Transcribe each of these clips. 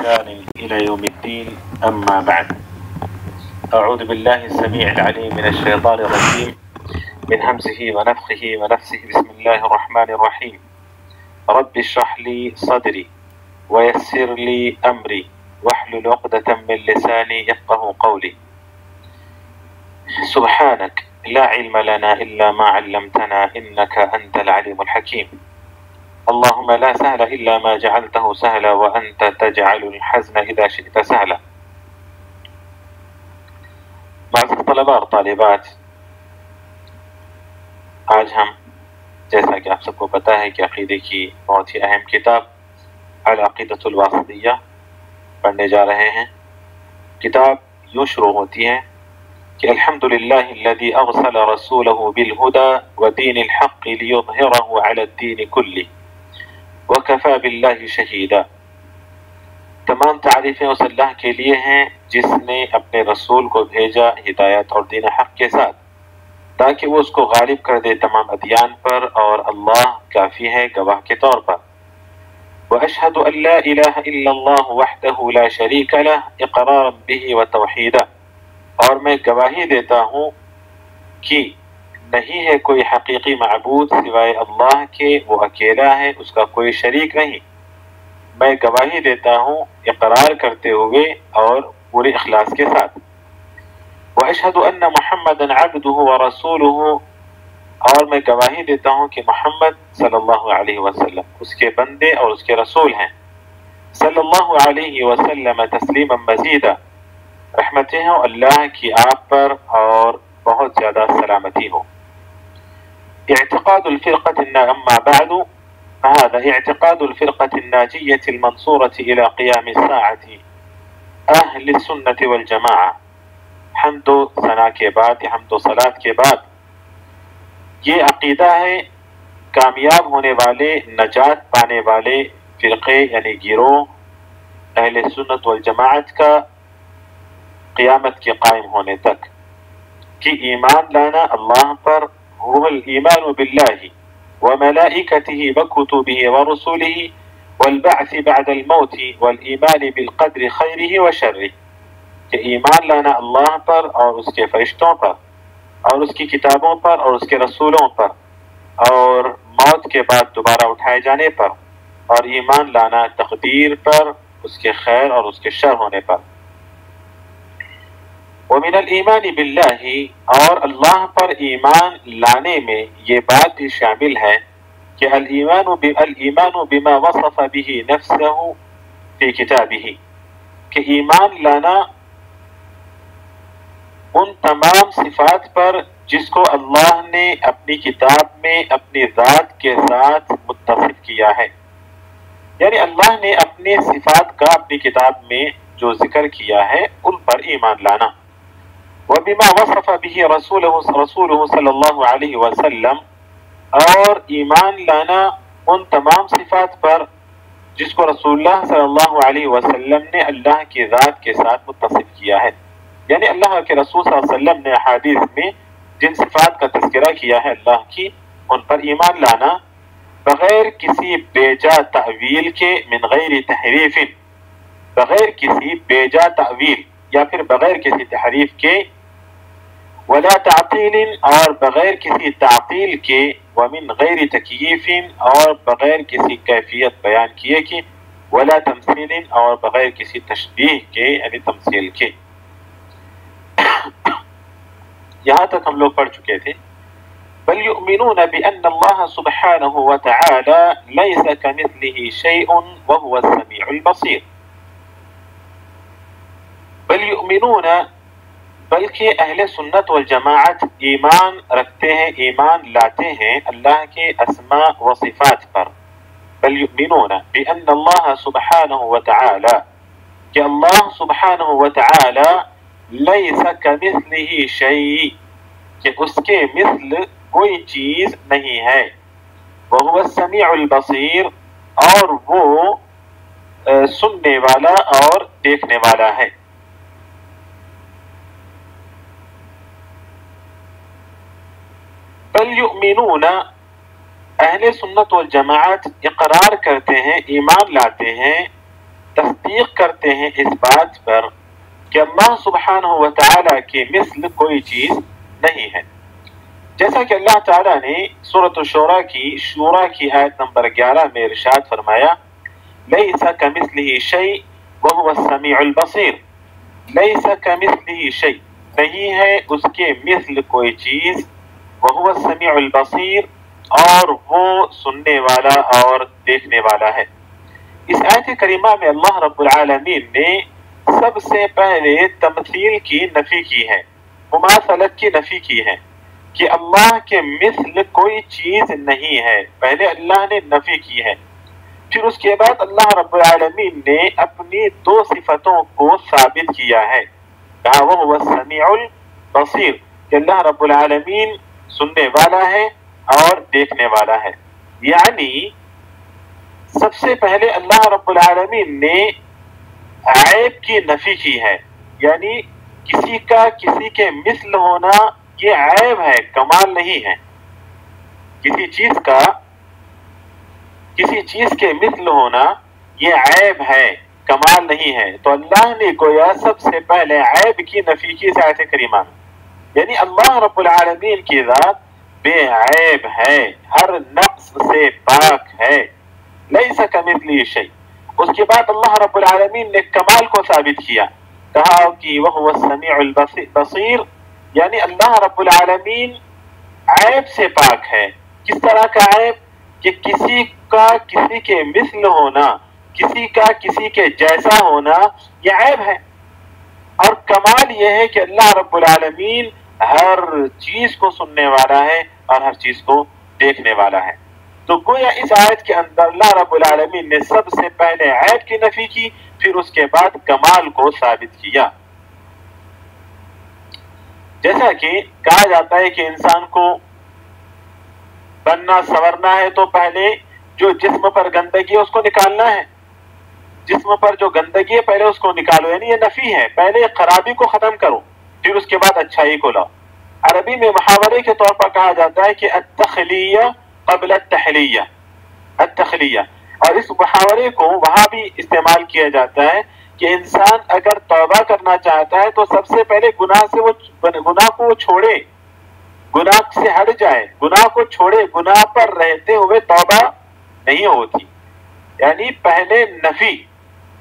بإحسان إلى يوم الدين أما بعد. أعوذ بالله السميع العليم من الشيطان الرجيم من همزه ونفخه ونفسه. بسم الله الرحمن الرحيم. رب اشرح لي صدري ويسر لي أمري واحلل عقدة من لساني يفقه قولي. سبحانك لا علم لنا إلا ما علمتنا إنك أنت العليم الحكيم. اللهم لا سهل إلا ما جعلته سهلا وأنت تجعل الحزن إذا شئت سهلا. معزز طلباء اور طالبات، آج ہم جیسا کہ آپ سب کو پتہ ہے کہ عقیدے کی بہت ہی اہم کتاب العقیدۃ الواسطیہ پڑھنے جا رہے ہیں۔ کتاب یوں شروع ہوتی ہے کہ الحمدللہ الذی ارسل رسولہ بالہدی ودین الحق لیظہرہ علی الدین کلہ وکفی باللہ شہیدا۔ تمام تعریفیں اس اللہ کے لیے ہیں جس نے اپنے رسول کو بھیجا ہدایت اور دین حق کے ساتھ تاکہ وہ اس کو غالب کر دے تمام ادیان پر، اور اللہ کافی ہے گواہ کے طور پر۔ واشہد ان لا الہ الا اللہ وحدہ لا شریک لہ اقرارا بہ وتوحیدا، اور میں گواہی دیتا ہوں کہ نہیں ہے کوئی حقیقی معبود سوائے اللہ کے، وہ اکیلا ہے، اس کا کوئی شریک نہیں۔ میں گواہی دیتا ہوں اقرار کرتے ہوئے اور پورے اخلاص کے ساتھ۔ واشہد ان محمدا عبدہ ورسولہ، اور میں گواہی دیتا ہوں کہ محمد صلی اللہ علیہ وسلم اس کے بندے اور اس کے رسول ہیں۔ صلی اللہ علیہ وسلم تسلیما مزیدا، رحمتیں ہوں اللہ کی آپ پر اور بہت زیادہ سلامتی ہو۔ اعتقاد الفرقة أما بعد، هذا اعتقاد الفرقة الناجية المنصورة إلى قيام الساعة أهل السنة والجماعة۔ حمد و ثنا کے بعد، حمد و صلاۃ کے بعد، یہ عقیدہ ہے کامیاب ہونے والے، نجات پانے والے فرقے یعنی گروہ اہل سنت والجماعت کا قیامت کے قائم ہونے تک، کہ ایمان لانا اللہ پر، هو الإيمان بالله وملائكته وكتبه ورسله والبعث بعد الموت والإيمان بالقدر خيره وشره، کہ ایمان لانا اللہ پر اور اس کے فرشتوں پر اور اس کی کتابوں پر اور اس کے رسولوں پر، اور موت کے بعد دوبارہ اٹھائے جانے پر، اور ایمان لانا تقدیر پر، اس کے خیر اور اس کے شر ہونے پر۔ ومن الایمان باللہ، اور اللہ پر ایمان لانے میں یہ بات بھی شامل ہے کہ الایمان بما وصف به نفسه فی کتابہ، کہ ایمان لانا ان تمام صفات پر جس کو اللہ نے اپنی کتاب میں اپنی ذات کے ساتھ متصف کیا ہے، یعنی اللہ نے اپنے صفات کا اپنی کتاب میں جو ذکر کیا ہے ان پر ایمان لانا۔ وبما وصف به رسولہ صلی اللہ علیہ وسلم، اور ایمان لانا ان تمام صفات پر جس کو رسول اللہ صلی اللہ علیہ وسلم نے اللہ کی ذات کے ساتھ متصف کیا ہے، یعنی اللہ کے رسول صلی اللہ علیہ وسلم نے حدیث میں جن صفات کا تذکرہ کیا ہے اللہ کی، ان پر ایمان لانا بغیر کسی بیجا تعویل کے، من غیر تحریف، بغیر کسی بیجا تعویل یا پھر بغیر کسی تحریف کے، ولا تعطیل، اور بغیر کسی تعطیل کے، ومن غیر تکییف، اور بغیر کسی کیفیت بیان کیے کے، ولا تمثیل، اور بغیر کسی تشبیہ کے یعنی تمثیل کے۔ یہاں تک ہم لوگ پڑھ چکے تھے۔ بل یؤمنون بأن اللہ سبحانہ وتعالی لیس کمثلہ شیء وہو السمیع البصیر۔ بل یؤمنون، بلکہ اہل سنت والجماعت ایمان رکھتے ہیں، ایمان لاتے ہیں اللہ کے اسماء و صفات پر۔ بل یؤمنون بأن اللہ سبحانہ وتعالی، کہ اللہ سبحانہ وتعالی لیس کمثلہ شیء، کہ اس کے مثل کوئی چیز نہیں ہے، وہو السمیع البصیر، اور وہ سننے والا اور دیکھنے والا ہے۔ بل یؤمنون، اہل سنت والجماعت اقرار کرتے ہیں، ایمان لاتے ہیں، تصدیق کرتے ہیں اس بات پر کہ اللہ سبحانہ و تعالیٰ کے مثل کوئی چیز نہیں ہے. جیسا کہ اللہ تعالیٰ نے سورۃ الشورى کی آیت نمبر 11 میں ارشاد فرمایا لیس کمثلہ شیء وہو السمیع البصیر. لیس کمثلہ شیء، نہیں ہے اس کے مثل کوئی چیز، وہو السمیع البصیر، اور وہ سننے والا اور دیکھنے والا ہے. اس آیت کریمہ میں اللہ رب العالمین نے سب سے پہلے تمثیل کی نفی کی ہے، مماثلت کی نفی کی ہے کہ اللہ کے مثل کوئی چیز نہیں ہے. پہلے اللہ نے نفی کی ہے، پھر اس کے بعد اللہ رب العالمین نے اپنی دو صفتوں کو ثابت کیا ہے. کہا وہ السمیع البصیر، کہ اللہ رب العالمین سننے والا ہے اور دیکھنے والا ہے. یعنی سب سے پہلے اللہ رب العالمین نے عیب کی نفی کی ہے، یعنی کسی کا کسی کے مثل ہونا یہ عیب ہے، کمال نہیں ہے. کسی چیز کے مثل ہونا یہ عیب ہے، کمال نہیں ہے. تو اللہ نے گویا سب سے پہلے عیب کی نفی کی اس آیت کریمہ میں، یعنی اللہ رب العالمین کی ذات بے عیب ہے، ہر نقص سے پاک ہے. لیس کمثلہ شیء. اس کے بعد اللہ رب العالمین نے کمال کو ثابت کیا، کہا کہ وہ السمیع البصیر، یعنی اللہ رب العالمین عیب سے پاک ہے. کس طرح کا عیب؟ کہ کسی کا کسی کے مثل ہونا، کسی کا کسی کے جیسا ہونا یہ عیب ہے. اور کمال یہ ہے کہ اللہ رب العالمین ہر چیز کو سننے والا ہے اور ہر چیز کو دیکھنے والا ہے. تو گویا اس آیت کے اندر اللہ رب العالمین نے سب سے پہلے عیب کی نفی کی، پھر اس کے بعد کمال کو ثابت کیا. جیسا کہ کہا جاتا ہے کہ انسان کو بننا سنورنا ہے تو پہلے جو جسم پر گندگی ہے اس کو نکالنا ہے. جسم پر جو گندگی ہے پہلے اس کو نکالو، یعنی یہ نفی ہے. پہلے خرابی کو ختم کرو، پھر اس کے بعد اچھائی کو لاؤ. عربی میں محاورے کے طور پر کہا جاتا ہے کہ التخلیہ قبل التحلیہ. التخلیہ، اور اس محاورے کو وہاں بھی استعمال کیا جاتا ہے کہ انسان اگر توبہ کرنا چاہتا ہے تو سب سے پہلے گناہ کو چھوڑے، گناہ سے ہٹ جائے، گناہ کو چھوڑے. گناہ پر رہتے ہوئے توبہ نہیں ہوتی، یعنی پہلے نفی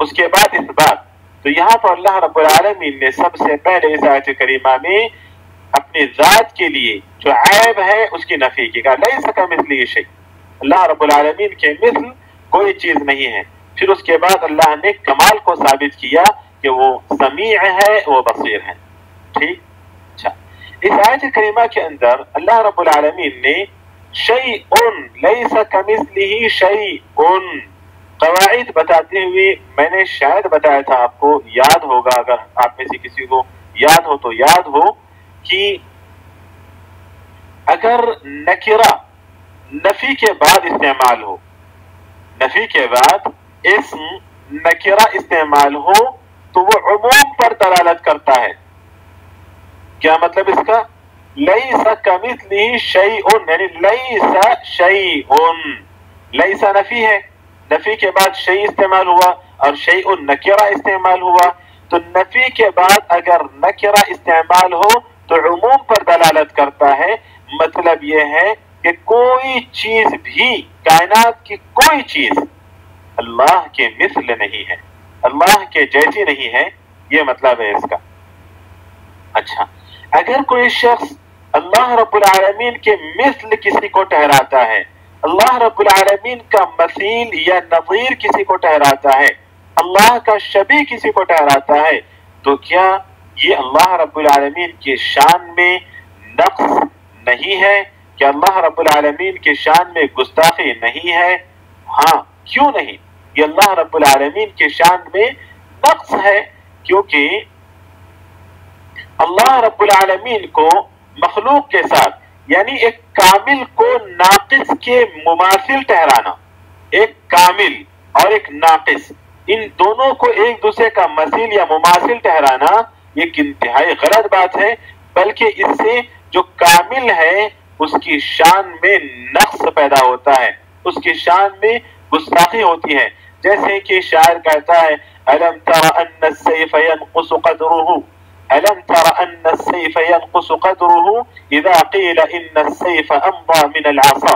اس کے بعد اس بات. تو یہاں پر اللہ رب العالمین نے سب سے پہلے اس آیت کریمہ میں اپنی ذات کے لیے جو عیب ہے اس کی نفی کی، کہا لیس کمثلہ شیء، اللہ رب العالمین کے مثل کوئی چیز نہیں ہے. پھر اس کے بعد اللہ نے کمال کو ثابت کیا کہ وہ سمیع ہے، وہ بصیر ہے. ٹھیک. اچھا، اس آیت کریمہ کے اندر اللہ رب العالمین نے شیء لیس کمثلہ شیء قواعد بتاتے ہوئے، میں نے شاید بتایا تھا، آپ کو یاد ہوگا، اگر آپ میں سے کسی کو یاد ہو تو یاد ہو، کہ اگر نکرہ نفی کے بعد استعمال ہو، نفی کے بعد اسم نکرہ استعمال ہو تو وہ عموم پر دلالت کرتا ہے. کیا مطلب اس کا؟ لیس کمثلہ شیء، یعنی لیس شیء. لیس نفی ہے، نفی کے بعد شیء استعمال ہوا اور شیء نکرہ استعمال ہوا. تو نفی کے بعد اگر نکرہ استعمال ہو تو عموم پر دلالت کرتا ہے. مطلب یہ ہے کہ کوئی چیز بھی، کائنات کی کوئی چیز اللہ کے مثل نہیں ہے، اللہ کے جیسی نہیں ہے، یہ مطلب ہے اس کا. اچھا، اگر کوئی شخص اللہ رب العالمین کے مثل کسی کو ٹھہراتا ہے، اللہ رب العالمین کا مثیل یا نظیر کسی کو ٹھہراتا ہے، اللہ کا شبیہ کسی کو ٹھہراتا ہے، تو کیا یہ اللہ رب العالمین کی شان میں نقص نہیں ہے؟ کہ اللہ رب العالمین کے شان میں گستاخی نہیں ہے؟ ہاں، کیوں نہیں؟ یہ اللہ رب العالمین کے شان میں نقص ہے، کیونکہ اللہ رب العالمین کو مخلوق کے ساتھ، یعنی ایک کامل کو ناقص کے مماثل ٹھہرانا، ایک کامل اور ایک ناقص، ان دونوں کو ایک دوسرے کا مثیل یا مماثل ٹھہرانا ایک انتہائی غلط بات ہے. بلکہ اس سے جو کامل ہے اس کی شان میں نقص پیدا ہوتا ہے، اس کی شان میں گستاخی ہوتی ہے. جیسے کہ شاعر کہتا ہے ألم تر أن السيف ينقص قدره ألم تر أن السيف ينقص قدره إذا قيل إن السيف أمضى من العصا،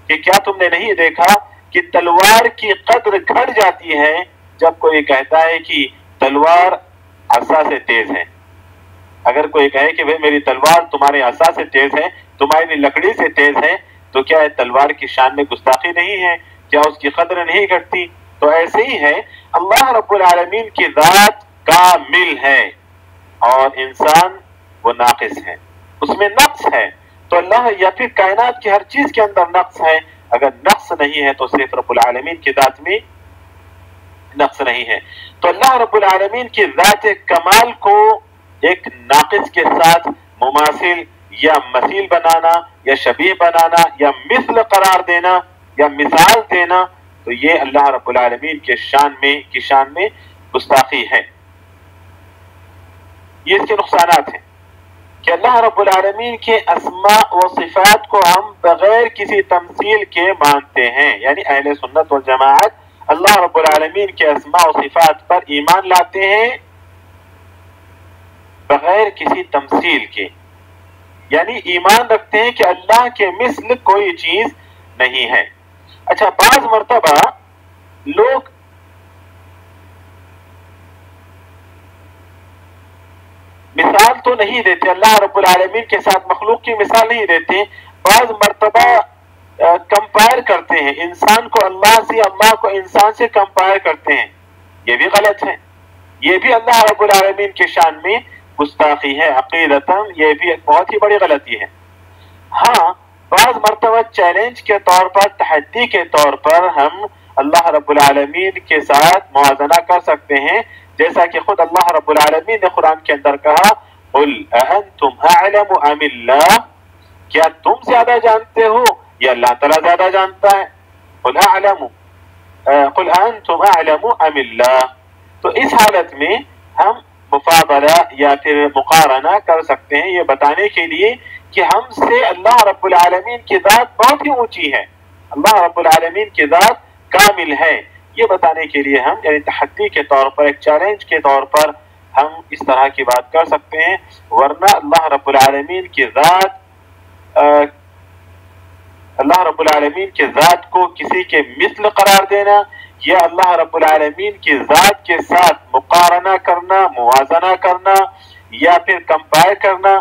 کہ کیا تم نے نہیں دیکھا کہ تلوار کی قدر گھٹ جاتی ہے جب کوئی کہتا ہے کہ تلوار عصا سے تیز ہے۔ اگر کوئی کہے کہ بھئی میری تلوار تمہارے عصا سے تیز ہے، تمہاری لکڑی سے تیز ہے، تو کیا تلوار کی شان میں گستاخی نہیں ہے؟ کیا اس کی قدر نہیں گھٹتی؟ تو ایسے ہی ہے، اللہ رب العالمین کی ذات کامل ہے اور انسان وہ ناقص ہے، اس میں نقص ہے۔ تو اللہ یا پھر کائنات کی ہر چیز کے اندر نقص ہے، اگر نقص نہیں ہے تو صرف رب العالمین کی ذات میں نقص نہیں ہے۔ تو اللہ رب العالمین کی ذات کمال کو ایک ناقص کے ساتھ مماثل یا مثیل بنانا یا شبیہ بنانا یا مثل قرار دینا یا مثال دینا، تو یہ اللہ رب العالمین کے شان میں گستاخی ہے۔ یہ اس کے نقصانات ہیں کہ اللہ رب العالمین کے اسماء و صفات کو ہم بغیر کسی تمثیل کے مانتے ہیں، یعنی اہل سنت والجماعت اللہ رب العالمین کے اسماء و صفات پر ایمان لاتے ہیں بغیر کسی تمثیل کے، یعنی ایمان رکھتے ہیں کہ اللہ کے مثل کوئی چیز نہیں ہے۔ اچھا، بعض مرتبہ لوگ مثال تو نہیں دیتے، اللہ رب العالمین کے ساتھ مخلوق کی مثال نہیں دیتے، بعض مرتبہ کمپائر کرتے ہیں انسان کو اللہ سے، اللہ کو انسان سے کمپائر کرتے ہیں، یہ بھی غلط ہے، یہ بھی اللہ رب العالمین کے شان میں گستاخی ہے عقیدتاً، یہ بھی ایک بہت ہی بڑی غلطی ہے۔ ہاں، بعض مرتبہ چیلنج کے طور پر، تحدی کے طور پر ہم اللہ رب العالمین کے ساتھ موازنہ کر سکتے ہیں، جیسا کہ خود اللہ رب العالمین نے قرآن کے اندر کہا قُلْ أَأَنْتُمْ أَعْلَمُ أَمِ اللَّهُ، کیا تم زیادہ جانتے ہو یا اللہ تعالیٰ زیادہ جانتا ہے؟ قُلْ أَنْتُمْ أَعْلَمُ أَمِ اللَّهُ۔ تو اس حالت میں ہم مفاضلہ یا پھر مقارنہ کر سکتے ہیں، یہ بتانے کے لیے کہ ہم سے اللہ رب العالمین کی ذات بہت ہی اونچی ہے، اللہ رب العالمین کی ذات کامل ہے، یہ بتانے کے لیے ہم یعنی تحدی کے طور پر، ایک چیلنج کے طور پر ہم اس طرح کی بات کر سکتے ہیں، ورنہ اللہ رب العالمین کی ذات اللہ رب العالمین کی ذات کو کسی کے مثل قرار دینا یا اللہ رب العالمین کی ذات کے ساتھ مقارنہ کرنا، موازنہ کرنا یا پھر کمپائر کرنا،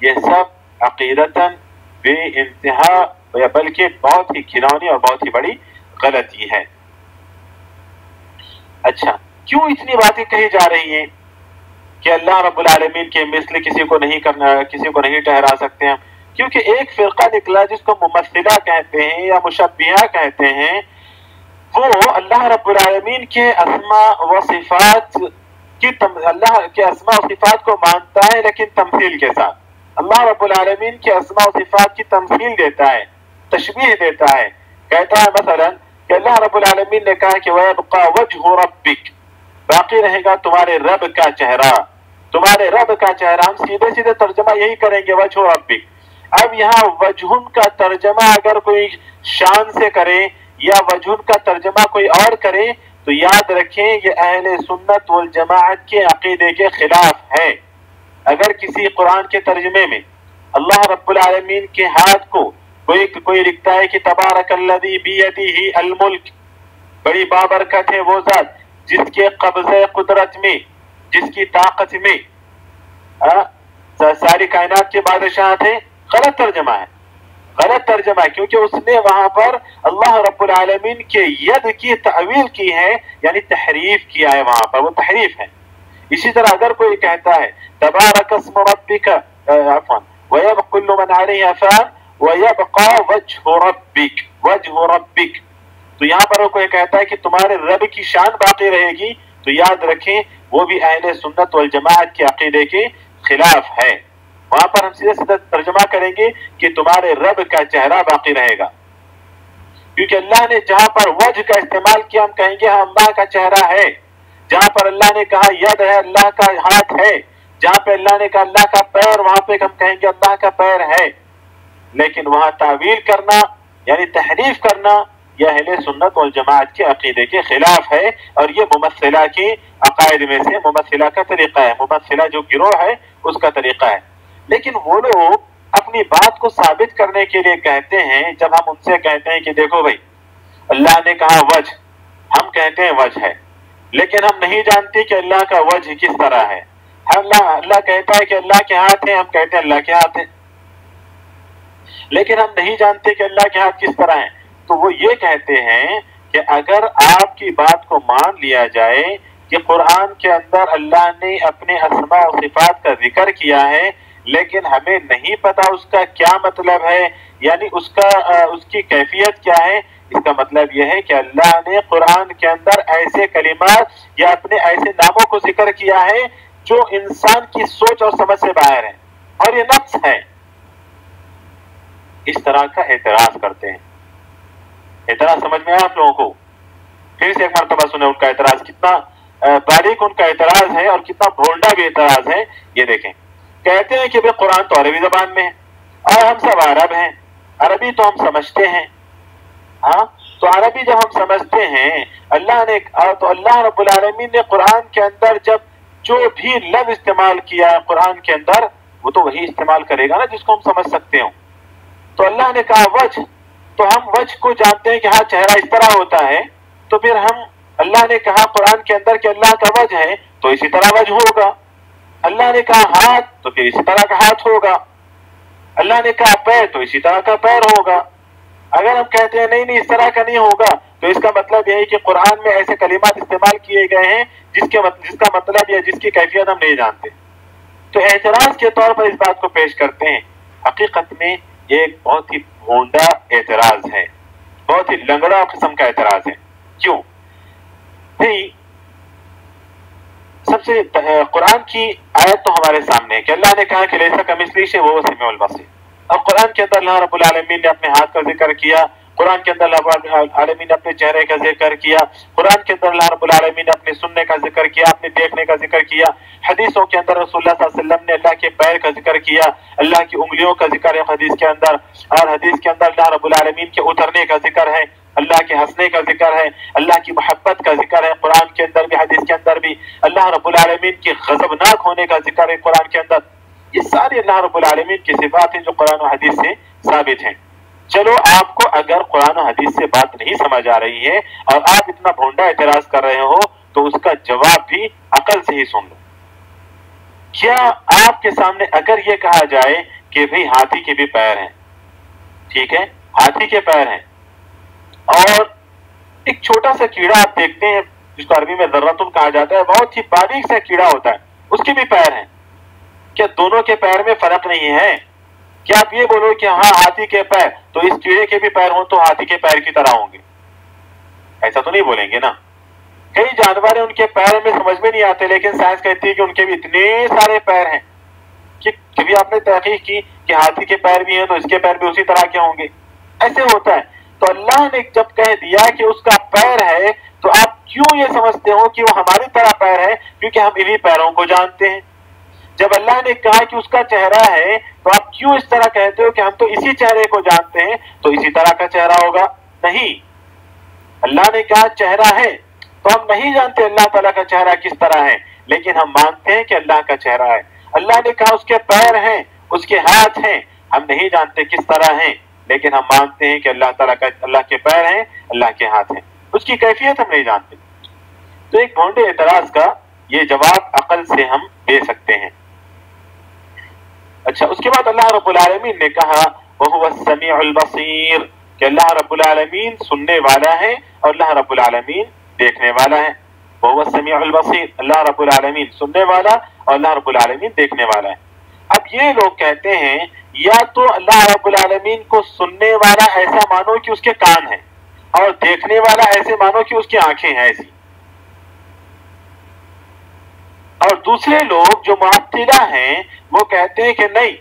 یہ سب عقیدتاً بے انتہا یا بلکہ بہت ہی گھناؤنی اور بہت ہی بڑی غلطی ہے۔ اچھا، کیوں اتنی باتیں کہی جا رہی ہیں کہ اللہ رب العالمین کے مثل کسی کو نہیں ٹھہرا سکتے ہیں؟ کیونکہ ایک فرقہ نکلا جس کو ممثلہ کہتے ہیں یا مشبیہ کہتے ہیں، وہ اللہ رب العالمین کے اسماء و صفات اللہ کے اسماء و صفات کو مانتا ہے لیکن تمثیل کے ساتھ، اللہ رب العالمین کے اسماء و صفات کی تمثیل دیتا ہے، تشبیہ دیتا ہے، کہتا ہے مثلا کہ اللہ رب العالمین نے کہا کہ وَيَبْقَى وَجْهُ رَبِّكَ، باقی رہے گا تمہارے رب کا چہرہ، تمہارے رب کا چہرہ۔ ہم سیدھے سیدھے ترجمہ یہی کریں گے وجہ ربک۔ اب یہاں وجہن کا ترجمہ اگر کوئی شان سے کرے یا وجہن کا ترجمہ کوئی اور کرے تو یاد رکھیں یہ اہل سنت والجماعت کے عقیدے کے خلاف ہے۔ اگر کسی قرآن کے ترجمے میں اللہ رب العالمین کے ہاتھ کو کوئی لکھتا ہے کہ تبارک الذی بیدہ الملک، بڑی بابرکت ہے وہ ذات جس کے قبضہ قدرت میں، جس کی طاقت میں ساری کائنات کے بادشاہت ہیں، غلط ترجمہ ہے، غلط ترجمہ ہے، کیونکہ اس نے وہاں پر اللہ رب العالمین کے ید کی تعویل کی ہے، یعنی تحریف کیا ہے، وہاں پر وہ تحریف ہے۔ اسی طرح اگر کوئی کہتا ہے تبارک اسم ربک عفوا ویبقى كل من علیہ فان ویبقى وجہ ربک، وجہ ربک، تو یہاں پر وہ کوئی کہتا ہے کہ تمہارے رب کی شان باقی رہے گی، تو یاد رکھیں وہ بھی اہل سنت والجماعت کے عقیدے کے خلاف ہے۔ وہاں پر ہم سیدھے سیدھے ترجمہ کریں گے کہ تمہارے رب کا چہرہ باقی رہے گا، کیونکہ اللہ نے جہاں پر وجہ کا استعمال کیا ہم کہیں گے ہاں اللہ کا چہرہ ہے، جہاں پر اللہ نے کہا ید ہے اللہ کا ہاتھ ہے، جہاں پہ اللہ نے کہا اللہ کا پیر وہاں پہ ہم کہیں گے اللہ کا پیر ہے۔ لیکن وہاں تعویل کرنا یعنی تحریف کرنا یہ اہل سنت والجماعت کے عقیدے کے خلاف ہے، اور یہ ممثلہ کی عقائد میں سے ممثلہ کا طریقہ ہے، ممثلہ جو گروہ ہے اس کا طریقہ ہے۔ لیکن وہ لوگ اپنی بات کو ثابت کرنے کے لیے کہتے ہیں، جب ہم ان سے کہتے ہیں کہ دیکھو بھائی اللہ نے کہا وجہ، ہم کہتے ہیں وجہ ہے، لیکن ہم نہیں جانتے کہ اللہ کا وجہ کس طرح ہے۔ اللہ کہتا ہے کہ اللہ کے ہاتھ ہیں، ہم کہتے ہیں اللہ کے ہاتھ ہیں، لیکن ہم نہیں جانتے کہ اللہ کے ہاتھ کس طرح ہیں۔ تو وہ یہ کہتے ہیں کہ اگر آپ کی بات کو مان لیا جائے کہ قرآن کے اندر اللہ نے اپنے اسماء و صفات کا ذکر کیا ہے، لیکن ہمیں نہیں پتا اس کا کیا مطلب ہے، یعنی اس کی کیفیت کیا ہے، اس کا مطلب یہ ہے کہ اللہ نے قرآن کے اندر ایسے کلمات یا اپنے ایسے ناموں کو ذکر کیا ہے جو انسان کی سوچ اور سمجھ سے باہر ہے، اور یہ نقص ہے۔ اس طرح کا اعتراض کرتے ہیں۔ اعتراض سمجھ میں آیا آپ لوگوں کو؟ پھر سے ایک مرتبہ سنیں ان کا اعتراض، کتنا باریک ان کا اعتراض ہے اور کتنا بھونڈا بھی اعتراض ہے، یہ دیکھیں۔ کہتے ہیں کہ قرآن تو عربی زبان میں ہے اور ہم سب عرب ہیں، عربی تو ہم سمجھتے ہیں، ہاں تو عربی جب ہم سمجھتے ہیں، تو اللہ رب العالمین نے قرآن کے اندر جب جو بھی لفظ استعمال کیا ہے قرآن کے اندر، وہ تو وہی استعمال کرے گا نا جس کو ہم سمجھ سکتے ہوں۔ تو اللہ نے کہا وجہ، تو ہم وجہ کو جانتے ہیں کہ ہاں چہرہ اس طرح ہوتا ہے، تو پھر اللہ نے کہا قرآن کے اندر کہ اللہ کا وجہ ہے تو اسی طرح وجہ ہوگا۔ اللہ نے کہا ہاتھ تو پھر اسی طرح کا ہاتھ ہوگا۔ اللہ نے کہا پیر تو اسی طرح کا پیر ہوگا۔ اگر ہم کہتے ہیں نہیں اس طرح کا نہیں ہوگا، تو اس کا مطلب یہ ہے کہ قرآن میں ایسے کلمات استعمال کیے گئے ہیں جس کا مطلب یا جس کی کیفیت ہم نہیں جانتے۔ تو اعتراض کے طور پر اس بات کو پیش کرتے ہیں۔ حقیقت میں یہ ایک بہت ہی بھونڈا اعتراض ہے، بہت ہی لنگڑا قسم کا اعتراض ہے۔ کیوں؟ سب سے قرآن کی آیت تو ہمارے سامنے ہے کہ اللہ نے کہا کہ لیسا کمثلہ شیء وہو السمیع البصیر، اور قرآن کے اندر اللہ رب العالمین نے اپنے ہاتھ کا ذکر کیا، قرآن کے اندر اللہ رب العالمین نے اپنے چہرے کا ذکر کیا، قرآن کے اندر اللہ رب العالمین نے اپنے سننے کا ذکر کیا، اپنے دیکھنے کا ذکر کیا، حدیثوں کے اندر رسول اللہ صلی اللہ علیہ وسلم نے اللہ کے پیر کا ذکر کیا، اللہ کی انگلیوں کا ذکر ہے حدیث کے اندر، اور حدیث کے اندر اللہ رب العالمین کے اترنے کا ذکر ہے، اللہ کے ہنسنے کا ذکر ہے، اللہ کی محبت کا ذکر ہے قرآن کے اندر بھی، حدیث کے اندر بھی، اللہ رب العالمین کے غضبناک ہونے کا ذکر ہے قرآن کے اندر۔ یہ سارے اللہ رب العالمین کی صفات ہیں جو قرآن و حدیث سے ثابت ہیں۔ چلو آپ کو اگر قرآن و حدیث سے بات نہیں سمجھ آ رہی ہے اور آپ اتنا بھونڈا اعتراض کر رہے ہو، تو اس کا جواب بھی عقل سے ہی سن لو۔ کیا آپ کے سامنے اگر یہ کہا جائے کہ بھئی ہاتھی کے بھی پیر ہیں، ٹھیک ہے، ہاتھی کے پیر ہیں، اور ایک چھوٹا سا کیڑا آپ دیکھتے ہیں جس کو عربی میں ذرۃن کہا جاتا ہے، بہت ہی باریک سا کیڑا ہوتا ہے، اس کے بھی پیر ہیں، کیا دونوں کے پیر میں فرق نہیں ہے؟ کیا آپ یہ بولو کہ ہاں ہاتھی کے پیر تو اس کیڑے کے بھی پیر ہوں تو ہاتھی کے پیر کی طرح ہوں گے؟ ایسا تو نہیں بولیں گے نا۔ کئی جانور ہیں ان کے پیر میں سمجھ میں نہیں آتے، لیکن سائنس کہتی ہے کہ ان کے بھی اتنے سارے پیر ہیں کہ کبھی آپ نے تحقیق کی کہ ہاتھی کے پیر بھی ہیں تو اس کے پیر بھی اسی طرح کے ہوں گے؟ ایسے ہوتا ہے۔ تو اللہ نے جب کہہ دیا کہ اس کا پیر ہے، تو آپ کیوں یہ سمجھتے ہو کہ وہ ہماری طرح پیر ہے؟ کیونکہ ہم انہی پیروں کو جانتے ہیں۔ جب اللہ نے کہا کہ اس کا چہرہ ہے، تو آپ کیوں اس طرح کہتے ہو کہ ہم تو اسی چہرے کو جانتے ہیں تو اسی طرح کا چہرہ ہوگا؟ نہیں، اللہ نے کہا چہرہ ہے تو ہم نہیں جانتے اللہ تعالیٰ کا چہرہ کس طرح ہے، لیکن ہم مانتے ہیں کہ اللہ کا چہرہ ہے۔ اللہ نے کہا اس کے پیر ہیں، اس کے ہاتھ ہیں، ہم نہیں جانتے کس طرح ہیں، لیکن ہم مانتے ہیں کہ اللہ کے پیر ہیں، اللہ کے ہاتھ ہیں، اس کی کیفیت ہم نہیں جانتے۔ تو ایک بھونڈے اعتراض کا یہ جواب عقل سے ہم دے سکتے ہیں۔ اچھا، اس کے بعد اللہ رب العالمین نے کہا وَهُوَ السَّمِيعُ الْبَصِيرُ، کہ اللہ رب العالمین سننے والا ہے اور اللہ رب العالمین دیکھنے والا ہے۔ وَهُوَ السَّمِيعُ الْبَصِيرُ، اللہ رب العالمین سننے والا اور اللہ رب العالمین دیکھنے والا ہے۔ اب یہ لوگ کہتے ہیں یا تو اللہ رب العالمین کو سننے والا ایسا مانو کہ اس کے کان ہیں، اور دیکھنے والا ایسے مانو کہ اس کی آنکھیں ہیں ایسی، اور دوسرے لوگ جو معطلہ ہیں وہ کہتے ہیں کہ نہیں،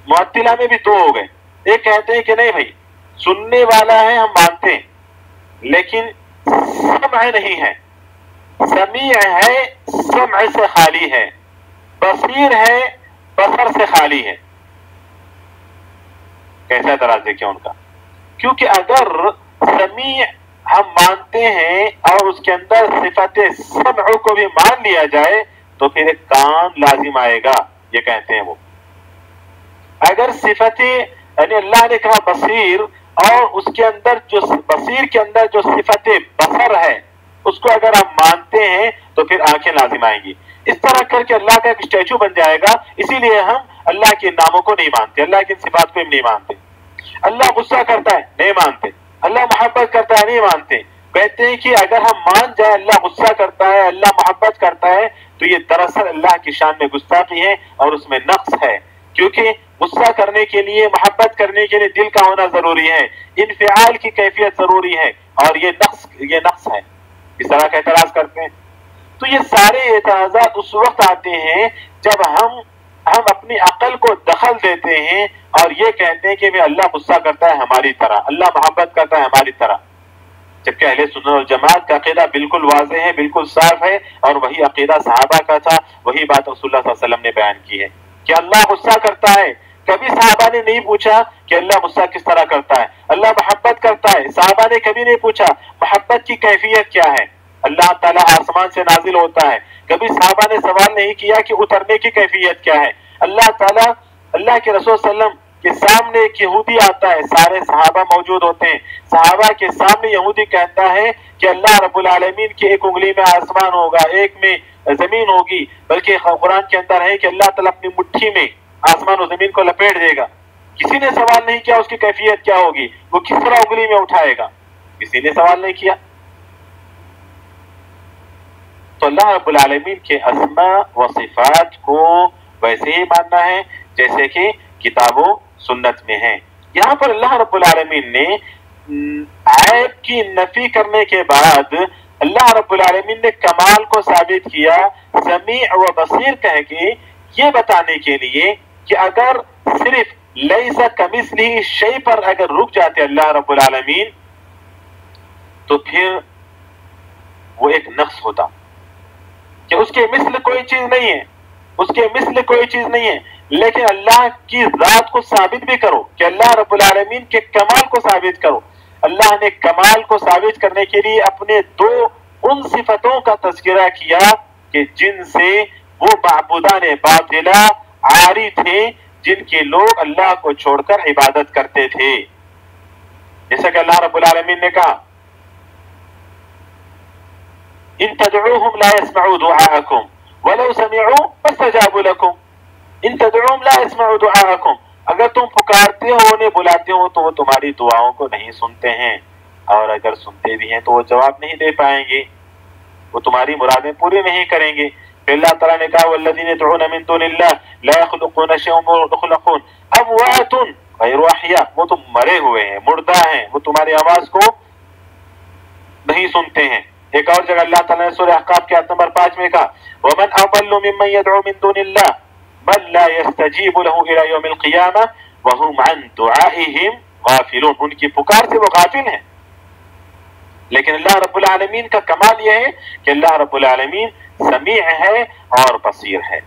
معطلہ میں بھی دو ہو گئے۔ ایک کہتے ہیں کہ نہیں بھائی سننے والا ہے ہم مانتے ہیں، لیکن سمع نہیں ہے، سمیع ہے سمع سے خالی ہے، بصیر ہے بصر سے خالی ہے۔ کیسا اعتراض دیکھیں ان کا؟ کیونکہ اگر سمیع ہم مانتے ہیں اور اس کے اندر صفت سمع کو بھی مان لیا جائے تو پھر ایک کان لازم آئے گا، یہ کہتے ہیں وہ۔ اگر صفت یعنی اللہ نے کہا بصیر، اور اس کے اندر جو بصیر کے اندر جو صفت بصر ہے اس کو اگر ہم مانتے ہیں تو پھر آنکھیں لازم آئیں گی۔ اس طرح کر کے اللہ کا ایک اسٹیچو بن جائے گا۔ اسی لیے ہم اللہ کے ناموں کو نہیں مانتے، اللہ کی صفات کو ہم نہیں مانتے۔ اللہ غصہ کرتا ہے نہیں مانتے، اللہ محبت کرتا ہے نہیں مانتے۔ کہتے ہیں کہ اگر ہم مان جائیں اللہ غصہ کرتا ہے، اللہ محبت کرتا ہے، تو یہ دراصل اللہ کی شان میں گستاخی ہے اور اس میں نقص ہے، کیونکہ غصہ کرنے کے لیے، محبت کرنے کے لیے دل کا ہونا ضروری ہے، انفعال کی کیفیت ضروری ہے، اور یہ نقص ہے۔ اس طرح کا اعتراض کرتے ہیں۔ تو یہ سارے اعتراضات اس وقت آتے ہیں جب ہم اپنی عقل کو دخل دیتے ہیں اور یہ کہتے ہیں کہ اللہ غصہ کرتا ہے ہماری طرح، اللہ محبت کرتا ہے ہماری طرح، جبکہ اہل سنت والجماعت کا عقیدہ بالکل واضح ہے، بالکل صاف ہے، اور وہی عقیدہ صحابہ کا تھا، وہی بات رسول اللہ صلی اللہ علیہ وسلم نے بیان کی ہے کہ اللہ غصہ کرتا ہے۔ کبھی صحابہ نے نہیں پوچھا کہ اللہ غصہ کس طرح کرتا ہے، اللہ محبت کرتا ہے، صحابہ نے کبھی نہیں پوچھا محبت کی کیفیت کیا ہے، اللہ تعالیٰ آسمان سے نازل ہوتا ہے، کبھی صحابہ نے سوال نہیں کیا کہ اترنے کی کیفیت کیا ہے، اللہ تعالیٰ، اللہ کے رسول صلی اللہ علیہ وسلم کے سامنے ایک یہودی آتا ہے، سارے صحابہ موجود ہوتے ہیں، صحابہ کے سامنے یہودی کہتا ہے کہ اللہ رب العالمین کی ایک انگلی میں آسمان ہوگا، ایک میں زمین ہوگی، بلکہ قرآن کے اندر ہے کہ اللہ تعالیٰ اپنی مٹھی میں آسمان و زمین کو لپیٹ دے گا۔ کسی نے سوال نہیں کیا اس کی کیفیت کیا ہوگی، وہ کس طرح انگلی میں اٹھائے گا، کسی نے سوال نہیں کیا۔ تو اللہ رب العالمین کے اسماء و صفات کو ویسے ہی ماننا ہے جیسے کہ کتاب و سنت میں ہے۔ یہاں پر اللہ رب العالمین نے عیب کی نفی کرنے کے بعد اللہ رب العالمین نے کمال کو ثابت کیا سمیع و بصیر کہہ کے، یہ بتانے کے لیے کہ اگر صرف لیس کمثلہ شیء پر اگر رک جاتے اللہ رب العالمین تو پھر وہ ایک نقص ہوتا کہ اس کے مثل کوئی چیز نہیں ہے، اس کے مثل کوئی چیز نہیں ہے۔ لیکن اللہ کی ذات کو ثابت بھی کرو کہ اللہ رب العالمین کے کمال کو ثابت کرو۔ اللہ نے کمال کو ثابت کرنے کے لیے اپنے دو ان صفتوں کا تذکرہ کیا کہ جن سے وہ معبودان باطلہ عاری تھے، جن کے لوگ اللہ کو چھوڑ کر عبادت کرتے تھے۔ جیسا کہ اللہ رب العالمین نے کہا ان تدعوهم لا يسمعوا دعاءكم ولو سمعوا فاستجابوا لكم ان تدعوهم لا يسمعوا دعاءكم، اگر تم پکارتے ہو انہیں بلاتے ہو تو وہ تمہاری دعاؤں کو نہیں سنتے ہیں، اور اگر سنتے بھی ہیں تو وہ جواب نہیں دے پائیں گے، وہ تمہاری مرادیں پوری نہیں کریں گے۔ پھر اللہ تعالیٰ نے کہا والذین يدعون من دون اللہ لا يخلقون شيئا وهم يخلقون اموات غیر احیاء، وہ تو مرے ہوئے ہیں، مردہ ہیں، وہ تمہاری آواز کو نہیں سنتے ہیں۔ ایک اور جگہ اللہ تعالیٰ نے سورہ احقاف کے آیت نمبر 5 میں کہا وَمَنْ أَضَلُّ مِمَّنْ يَدْعُو مِن دُونِ اللَّهِ مَنْ لَا يَسْتَجِيبُ لَهُ إِلَى يَوْمِ الْقِيَامَةِ وَهُمْ عَنْ دُعَائِهِمْ غَافِلُونَ، ان کی پکار سے وہ غافل ہیں۔ لیکن اللہ رب العالمین کا کمال یہ ہے کہ اللہ رب العالمین سمیع ہے اور بصیر ہے۔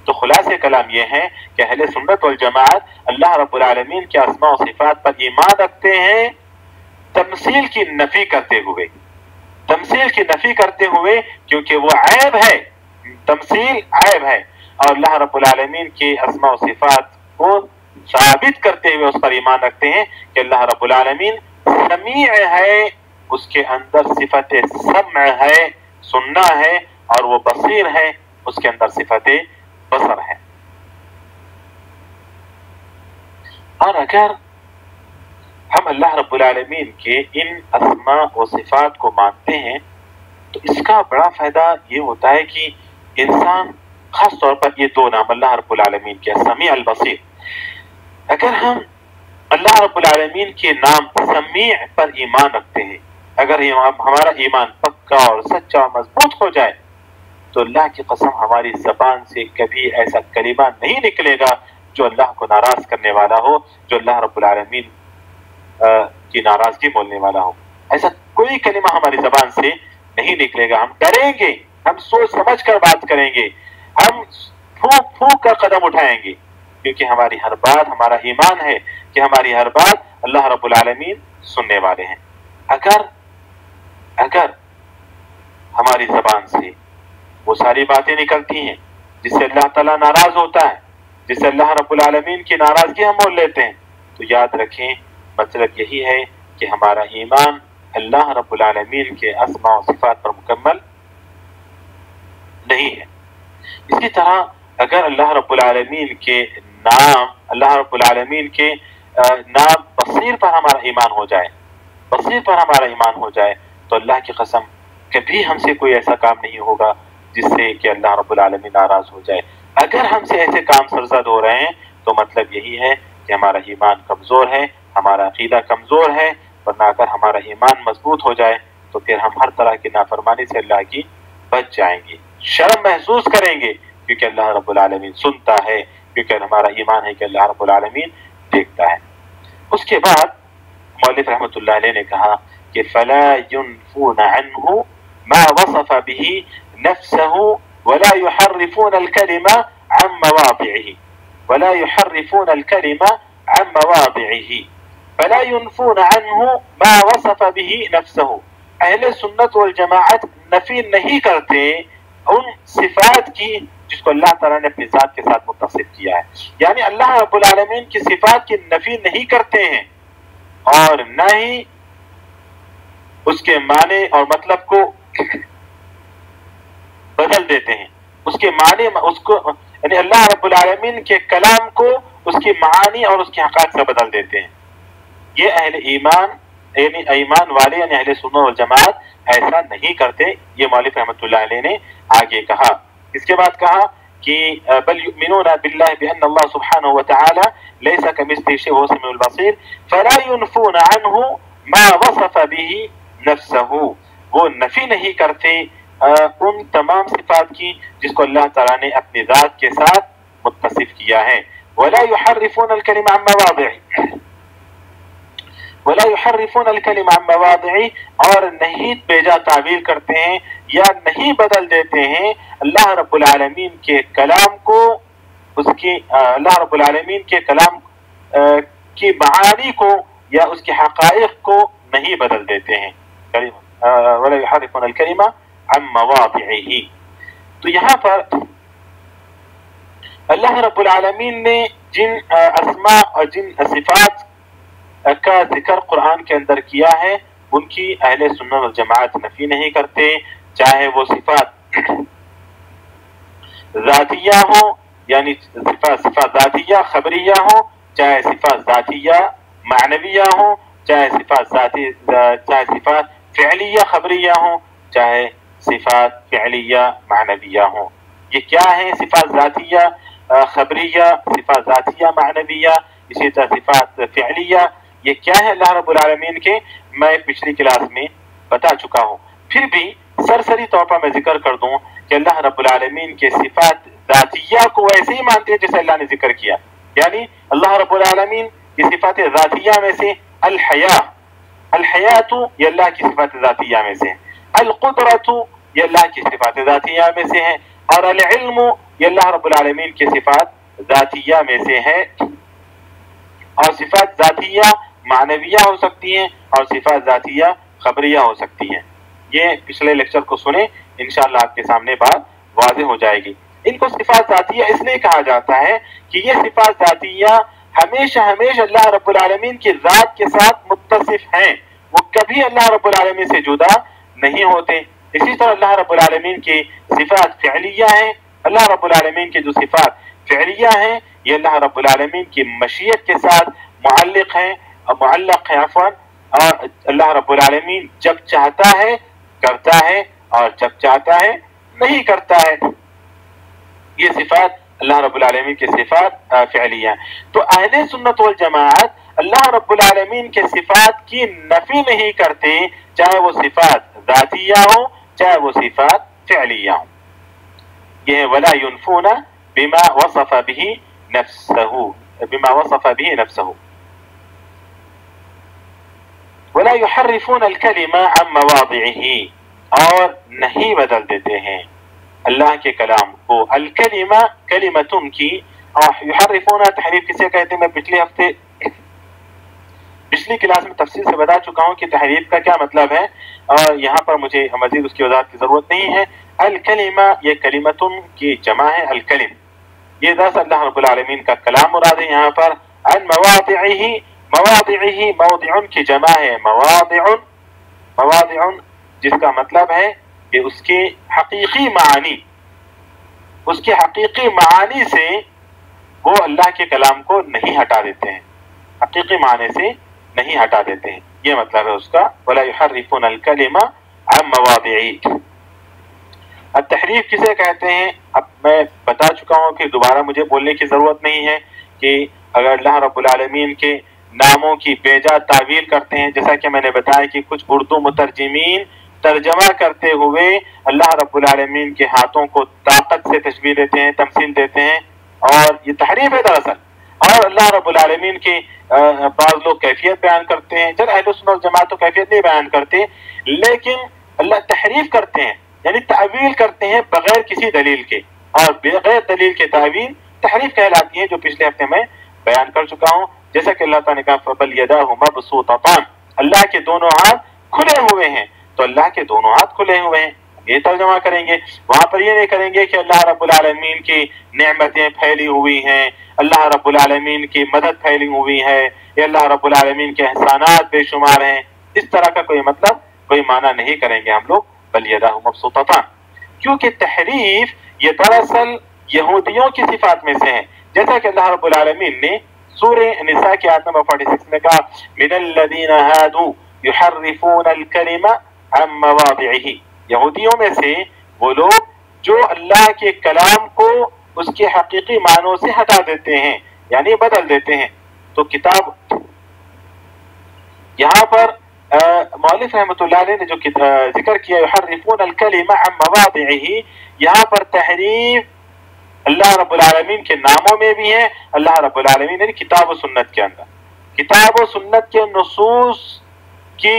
تو خلاصہ کلام یہ ہے کہ اہل سنت والجماعت اللہ رب العالمین کے اسماء و صفات پر ایمان رکھتے ہیں تمثیل کی نفی کرتے ہوئے، تمثیل کی نفی کرتے ہوئے، کیونکہ وہ عیب ہے، تمثیل عیب ہے، اور اللہ رب العالمین کے اسماء و صفات کو ثابت کرتے ہوئے اس پر ایمان رکھتے ہیں کہ اللہ رب العالمین سمیع ہے، اس کے اندر صفت سمع ہے، سننا ہے، اور وہ بصیر ہے، اس کے اندر صفت بصر ہے۔ اور اگر ہم اللہ رب العالمین کے ان اسماء و صفات کو مانتے ہیں تو اس کا بڑا فائدہ یہ ہوتا ہے کہ انسان، خاص طور پر یہ دو نام اللہ رب العالمین کے سمیع البصیر، اگر ہم اللہ رب العالمین کے نام سمیع پر ایمان رکھتے ہیں، اگر ہمارا ایمان پکا اور سچا اور مضبوط ہو جائے تو اللہ کی قسم ہماری زبان سے کبھی ایسا کلمہ نہیں نکلے گا جو اللہ کو ناراض کرنے والا ہو، جو اللہ رب العالمین کی ناراضگی بولنے والا ہو۔ ایسا کوئی کلمہ ہماری زبان سے نہیں نکلے گا۔ ہم ڈریں گے، ہم سوچ سمجھ کر بات کریں گے، ہم پھونک پھونک کر قدم اٹھائیں گے، کیونکہ ہماری ہر بات، ہمارا ایمان ہے کہ ہماری ہر بات اللہ رب العالمین سننے والے ہیں۔ اگر ہماری زبان سے وہ ساری باتیں نکلتی ہیں جس سے اللہ تعالیٰ ناراض ہوتا ہے، جس سے اللہ رب العالمین کی ناراضگی ہم مول لیتے ہیں، تو یاد رکھیں مطلب یہی ہے کہ ہمارا ایمان اللہ رب العالمین کے اسماء و صفات پر مکمل نہیں ہے۔ اسی طرح اگر اللہ رب العالمین کے نام، اللہ رب العالمین کے نام بصیر پر ہمارا ایمان ہو جائے، بصیر پر ہمارا ایمان ہو جائے، تو اللہ کی قسم کبھی ہم سے کوئی ایسا کام نہیں ہوگا جس سے کہ اللہ رب العالمین ناراض ہو جائے۔ اگر ہم سے ایسے کام سرزد ہو رہے ہیں تو مطلب یہی ہے کہ ہمارا ایمان کمزور ہے، ہمارا عقیدہ کمزور ہے، ورنہ اگر ہمارا ایمان مضبوط ہو جائے تو پھر ہم ہر طرح کی نافرمانی سے اللہ کی بچ جائیں گے، شرم محسوس کریں گے، کیونکہ اللہ رب العالمین سنتا ہے، کیونکہ ہمارا ایمان ہے کہ اللہ رب العالمین دیکھتا ہے۔ اس کے بعد مؤلف رحمۃ اللہ علیہ نے کہا کہ فلا ينفون عنه ما وصف به نفسه ولا يحرفون الكلمة عن مواضعه ولا يحرفون الكلمة عن مواضعه فلا ينفون عنه ما وصف به نفسه۔ اہل سنت والجماعت نفی نہیں کرتے ان صفات کی جس کو اللہ تعالیٰ نے اپنی ذات کے ساتھ متصف کیا ہے، یعنی اللہ رب العالمین کی صفات کی نفی نہیں کرتے ہیں اور نہ ہی اس کے معنی اور مطلب کو بدل دیتے ہیں، اس کے معنی اس کو یعنی اللہ رب العالمین کے کلام کو اس کی معانی اور اس کے حقائق سے بدل دیتے ہیں۔ یہ اہل ایمان یعنی ایمان والے یعنی اہل سنت والجماعت ایسا نہیں کرتے، یہ مؤلف رحمۃ اللہ علیہ نے آگے کہا۔ اس کے بعد کہا کہ بل یؤمنون باللہ بان اللہ سبحانہ وتعالی لیس کمثلہ شیء وهو السمیع البصیر فلا ينفون عنه ما وصف به نفسه، وہ نفی نہیں کرتے ان تمام صفات کی جس کو اللہ تعالیٰ نے اپنی ذات کے ساتھ متصف کیا ہے۔ ولا يحرفون الكلمة عن مواضعه ولا يحرفون الكلمة عن مواضعه، اور نہیں بیجا تعویل کرتے ہیں یا نہیں بدل دیتے ہیں اللہ رب العالمین کے کلام کو، اس کی اللہ رب العالمین کے کلام کی معانی کو یا اس کے حقائق کو نہیں بدل دیتے ہیں۔ ولا يحرفون الكلمة عن مواضعه، تو یہاں پر اللہ رب العالمین نے جن اسماء اور جن صفات کا ذکر قرآن کے اندر کیا ہے ان کی اہل سنت والجماعت نفی نہیں کرتے، چاہے وہ صفات ذاتیہ ہوں یعنی صفات ذاتیہ خبریہ ہوں، چاہے صفات ذاتیہ معنویہ ہوں، چاہے صفات فعلیہ خبریہ ہوں، چاہے صفات فعلیہ معنویہ ہوں۔ یہ کیا ہیں؟ صفات ذاتیہ خبریہ، صفات ذاتیہ معنویہ، اسی طرح صفات فعلیہ، یہ کیا ہے اللہ رب العالمین کے؟ میں پچھلی کلاس میں بتا چکا ہوں، پھر بھی سرسری طور پر میں ذکر کر دوں کہ اللہ رب العالمین کے صفات ذاتیہ کو ایسے ہی مانتے ہیں جیسے اللہ نے ذکر کیا، یعنی اللہ رب العالمین کی صفات ذاتیہ میں سے الحیات یہ اللہ کی صفات ذاتیہ میں سے ہے، القدرت یہ اللہ کی صفات ذاتیہ میں سے ہے، اور العلم یہ اللہ رب العالمین کی صفات ذاتیہ میں سے ہے۔ اور صفات ذاتیہ معنویہ ہو سکتی ہیں اور صفات ذاتیہ خبریہ ہو سکتی ہیں۔ یہ پچھلے لیکچر کو سنیں، انشاءاللہ آپ کے سامنے بات واضح ہو جائے گی۔ ان کو صفات ذاتیہ اس لیے کہا جاتا ہے کہ یہ صفات ذاتیہ ہمیشہ اللہ رب العالمین کی ذات کے ساتھ متصف ہیں، وہ کبھی اللہ رب العالمین سے جدا نہیں ہوتے۔ اسی طرح اللہ رب العالمین کی صفات فعلیہ ہیں، اللہ رب العالمین کی جو صفات فعلیہ ہیں یہ اللہ رب العالمین کی مشیت کے ساتھ معلق ہیں اور اللہ رب العالمین جب چاہتا ہے کرتا ہے اور جب چاہتا ہے نہیں کرتا ہے۔ یہ صفات اللہ رب العالمین کی صفات فعلیہ ہیں۔ تو اہل سنت والجماعت اللہ رب العالمین کے صفات کی نفی نہیں کرتے، چاہے وہ صفات ذاتیہ ہوں چاہے وہ صفات فعلیہ ہوں۔ یہ ولا ينفون بما وصف به نفسه ولا يحرفون الكلمة عن مواضعه، اور نہیں بدل دیتے ہیں اللہ کے کلام کو الکلمہ کلمتن کی، اور یحرفون تحریف کسے کہتے ہیں؟ میں پچھلے پچھلی کلاس میں تفصیل سے بتا چکا ہوں کہ تحریف کا کیا مطلب ہے، اور یہاں پر مجھے مزید اس کی وضاحت کی ضرورت نہیں ہے۔ الکلمہ یہ کلمتن کی جمع ہے، الکلم یہ دراصل اللہ رب العالمین کا کلام مراد ہے یہاں پر۔ ان مواضعہ، مواضعہ موضع کی جمع ہے، مواضع جس کا مطلب ہے کہ اس کے حقیقی معانی، اس کے حقیقی معانی سے وہ اللہ کے کلام کو نہیں ہٹا دیتے ہیں، حقیقی معنی سے نہیں ہٹا دیتے ہیں، یہ مطلب ہے اس کا۔ وَلَا يُحَرِّفُونَ الْكَلِمَ عَن مَّوَاضِعِهِ۔ التحریف کسے کہتے ہیں اب میں بتا چکا ہوں کہ دوبارہ مجھے بولنے کی ضرورت نہیں ہے کہ اگر اللہ رب العالمین کے ناموں کی بے جا تعویل کرتے ہیں، جیسا کہ میں نے بتایا کہ کچھ اردو مترجمین ترجمہ کرتے ہوئے اللہ رب العالمین کے ہاتھوں کو طاقت سے تشبیہ دیتے ہیں، تمثیل دیتے ہیں، اور یہ تحریف ہے دراصل۔ اور اللہ رب العالمین کی بعض لوگ کیفیت بیان کرتے ہیں، جب اہل سنت والجماعت تو کیفیت نہیں بیان کرتے، لیکن اللہ تحریف کرتے ہیں، یعنی تعویل کرتے ہیں بغیر کسی دلیل کے، اور بغیر دلیل کے تعویل تحریف کہلاتی ہے، جو پچھلے ہفتے میں بیان کر چکا ہوں۔ جیسا کہ اللہ تعالیٰ نے کہا فَبَلْ يَدَاهُ مَبْسُوطَتَانِ، اللہ کے دونوں ہاتھ کھلے ہوئے ہیں، تو اللہ کے دونوں ہاتھ کھلے ہوئے ہیں، یہ ترجمہ کریں گے۔ وہاں پر یہ نہیں کریں گے کہ اللہ رب العالمین کی نعمتیں پھیلی ہوئی ہیں، اللہ رب العالمین کی مدد پھیلی ہوئی ہے، یا اللہ رب العالمین کے احسانات بے شمار ہیں، اس طرح کا کوئی مطلب کوئی معنی نہیں کریں گے ہم لوگ بل یداہ مبسوطتان، کیونکہ تحریف یہ دراصل یہودیوں کی صفات میں سے ہے، جیسا کہ اللہ رب العالمین نے سورہ نساء کی آیت نمبر 46 میں کہا من الذین ہادوا یحرفون الکلم عن مواضعہ، یہودیوں میں سے وہ لوگ جو اللہ کے کلام کو اس کے حقیقی معنوں سے ہٹا دیتے ہیں، یعنی بدل دیتے ہیں۔ تو کتاب یہاں پر مؤلف رحمۃ اللہ علیہ نے جو ذکر کیا یحرفون الکلم عن مواضعہ، یہاں پر تحریف اللہ رب العالمین کے ناموں میں بھی ہے، اللہ رب العالمین نے کتاب و سنت کے اندر، کتاب و سنت کے نصوص کی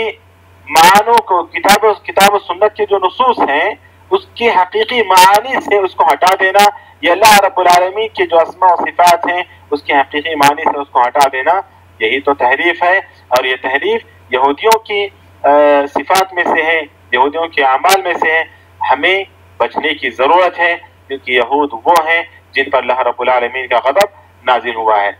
معنوں کو، کتاب و سنت کے جو نصوص ہیں اس کے حقیقی معانی سے اس کو ہٹا دینا، یہ اللہ رب العالمین کے جو اسماء و صفات ہیں اس کے حقیقی معنی سے اس کو ہٹا دینا، یہی تو تحریف ہے۔ اور یہ تحریف یہودیوں کی صفات میں سے ہے، یہودیوں کے اعمال میں سے ہے، ہمیں بچنے کی ضرورت ہے، کیونکہ یہود وہ ہیں جن پر اللہ رب العالمین کا غضب نازل ہوا ہے۔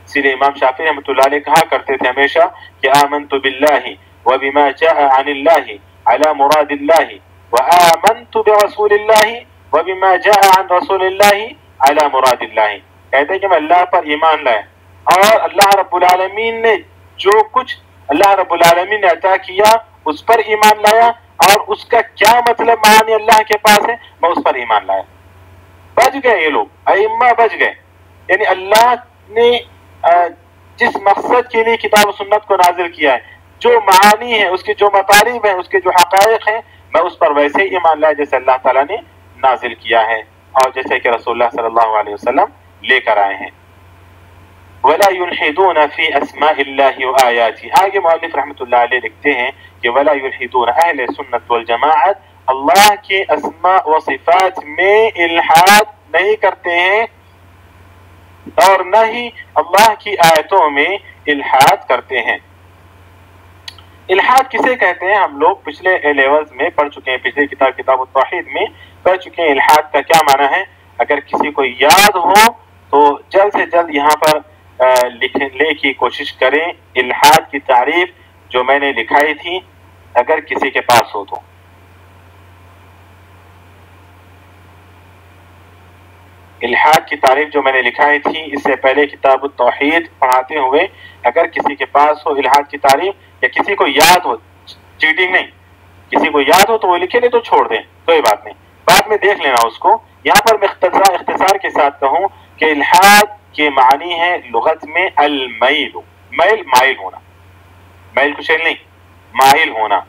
اسی لیے امام شافعی رحمۃ اللہ علیہ کہا کرتے تھے ہمیشہ کہ آمنت باللہ وبما جاء عن اللہ على مراد اللہ وآمنت برسول اللہ وبما جاء عن رسول اللہ على مراد اللہ، کہتے ہیں کہ میں اللہ پر ایمان لائے اور اللہ رب العالمین نے جو کچھ اللہ رب العالمین نے عطا کیا اس پر ایمان لایا، اور اس کا کیا مطلب معنی اللہ کے پاس ہے میں اس پر ایمان لایا۔ بچ گئے یہ لوگ، ائمہ بچ گئے، یعنی اللہ نے جس مقصد کے لیے کتاب و سنت کو نازل کیا ہے، جو معانی ہے اس کے، جو مطالب ہیں اس کے، جو حقائق ہیں، میں اس پر ویسے ہی ایمان لایا جیسے اللہ تعالیٰ نے نازل کیا ہے اور جیسے کہ رسول اللہ صلی اللہ علیہ وسلم لے کر آئے ہیں۔ وَلَا يُلْحِدُونَ فِي أَسْمَاءِ اللَّهِ وَآيَاتِهِ، آگے مؤلف رحمۃ اللہ علیہ لکھتے ہیں کہ وَلَا يُلْحِدُونَ، اہل سنت والجماعت اللہ کے اسماء و صفات میں الحاد نہیں کرتے ہیں، اور نہ ہی اللہ کی آیتوں میں الحاد کرتے ہیں۔ الحاد کسے کہتے ہیں ہم لوگ پچھلے لیولز میں پڑھ چکے ہیں، پچھلے کتاب التوحید میں پڑھ چکے ہیں الحاد کا کیا معنی ہے۔ اگر کسی کو یاد ہو تو جلد سے جلد یہاں پر لکھنے کی کوشش کریں الحاد کی تعریف جو میں نے لکھائی تھی، اگر کسی کے پاس ہو تو۔ الحاد کی تعریف جو میں نے لکھائی تھی اس سے پہلے کتاب التوحید پڑھاتے ہوئے، اگر کسی کے پاس ہو الحاد کی تعریف یا کسی کو یاد ہو، چیٹنگ نہیں، کسی کو یاد ہو تو وہ لکھے، نہیں تو چھوڑ دیں، کوئی بات نہیں، بعد میں دیکھ لینا اس کو۔ یہاں پر میں اختصار کے ساتھ کہوں کہ الحاد کے معنی ہے لغت میں المیل، میل مائل ہونا، میل کچھ نہیں، مائل ہونا،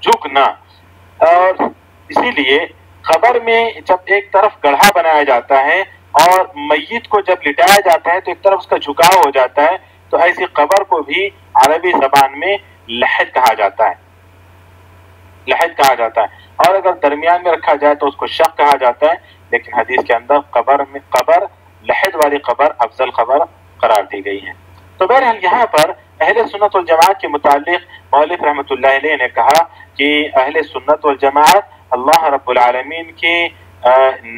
جھکنا۔ اور اسی لیے قبر میں جب ایک طرف گڑھا بنایا جاتا ہے اور میت کو جب لٹایا جاتا ہے تو ایک طرف اس کا جھکاؤ ہو جاتا ہے، تو ایسی قبر کو بھی عربی زبان میں لحد کہا جاتا ہے، لحد کہا جاتا ہے، اور اگر درمیان میں رکھا جائے تو اس کو شق کہا جاتا ہے، لیکن حدیث کے اندر قبر لحد والی قبر افضل قبر قرار دی گئی ہے۔ تو بہرحال یہاں پر اہل سنت والجماعت کے متعلق مؤلف رحمۃ اللہ علیہ نے کہا کہ اہل سنت والجماعت اللہ رب العالمین کے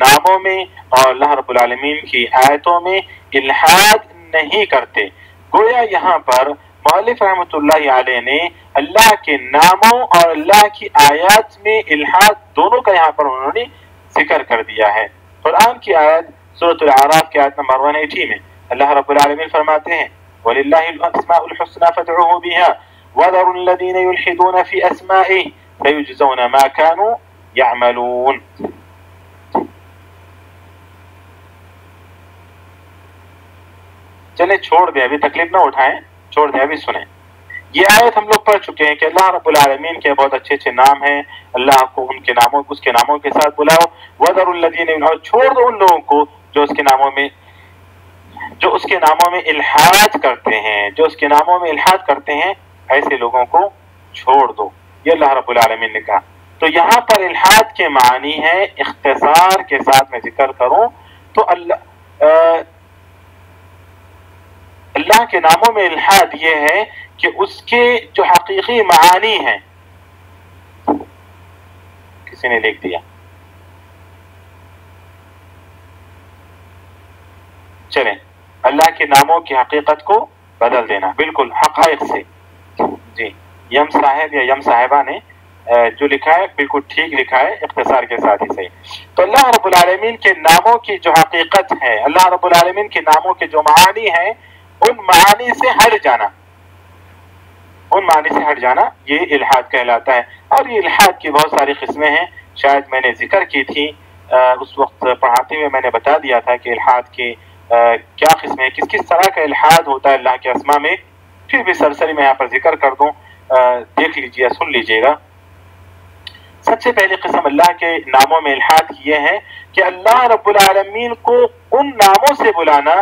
ناموں میں اور اللہ رب العالمین کی آیتوں میں الحاد نہیں کرتے۔ گویا یہاں پر مؤلف رحمۃ اللہ علیہ نے اللہ کے ناموں اور اللہ کی آیات میں الحاد دونوں کا یہاں پر انہوں نے ذکر کر دیا ہے۔ قرآن کی آیت سورۃ الاعراف کی آیت نمبر 180 میں اللہ رب العالمین فرماتے ہیں وَلِلَّهِ الْأَسْمَاءُ الْحُسْنَى فَادْعُوهُ بِهَا وَذَرُوا الَّذِينَ يُلْحِدُونَ فِي أَسْمَائِهِ سَيُجْزَوْنَ مَا كَانُوا يَعْمَلُونَ۔ چلیں چھوڑ دیں، ابھی تکلیف نہ اٹھائیں، چھوڑ دیں، ابھی سنیں۔ یہ آیت ہم لوگ پڑھ چکے ہیں کہ اللہ رب العالمین کے بہت اچھے اچھے نام ہیں، اللہ کو ان کے ناموں اس کے ناموں کے ساتھ بلاؤ، وَذَرُوا الَّذِينَ، اور چھوڑ دو ان لوگوں کو جو اس کے ناموں میں الحاد کرتے ہیں، جو اس کے ناموں میں الحاد کرتے ہیں، ایسے لوگوں کو چھوڑ دو، یہ اللہ رب العالمین نے کہا۔ تو یہاں پر الحاد کے معنی ہے، اختصار کے ساتھ میں ذکر کروں تو اللہ کے ناموں میں الحاد یہ ہے کہ اس کے جو حقیقی معانی ہیں، کسی نے لکھ دیا، چلیں، اللہ کے ناموں کی حقیقت کو بدل دینا، بالکل حقائق سے۔ جی یم صاحب یا یم صاحبہ نے جو لکھا ہے بالکل ٹھیک لکھا ہے، اختصار کے ساتھ ہی صحیح۔ تو اللہ رب العالمین کے ناموں کی جو حقیقت ہے، اللہ رب العالمین کے ناموں کے جو معانی ہیں، ان معانی سے ہٹ جانا، ان معانی سے ہٹ جانا، یہ الحاد کہلاتا ہے۔ اور یہ الحاد کی بہت ساری قسمیں ہیں، شاید میں نے ذکر کی تھی اس وقت پڑھاتے ہوئے، میں نے بتا دیا تھا کہ الحاد کی کیا قسمیں، کس کس طرح کا الحاد ہوتا ہے اللہ کے اسما میں، پھر بھی سرسری میں یہاں پر ذکر کر دوں، دیکھ لیجیے، سن لیجیے گا۔ سب سے پہلی قسم اللہ کے ناموں میں الحاد کی یہ ہے کہ اللہ رب العالمین کو ان ناموں سے بلانا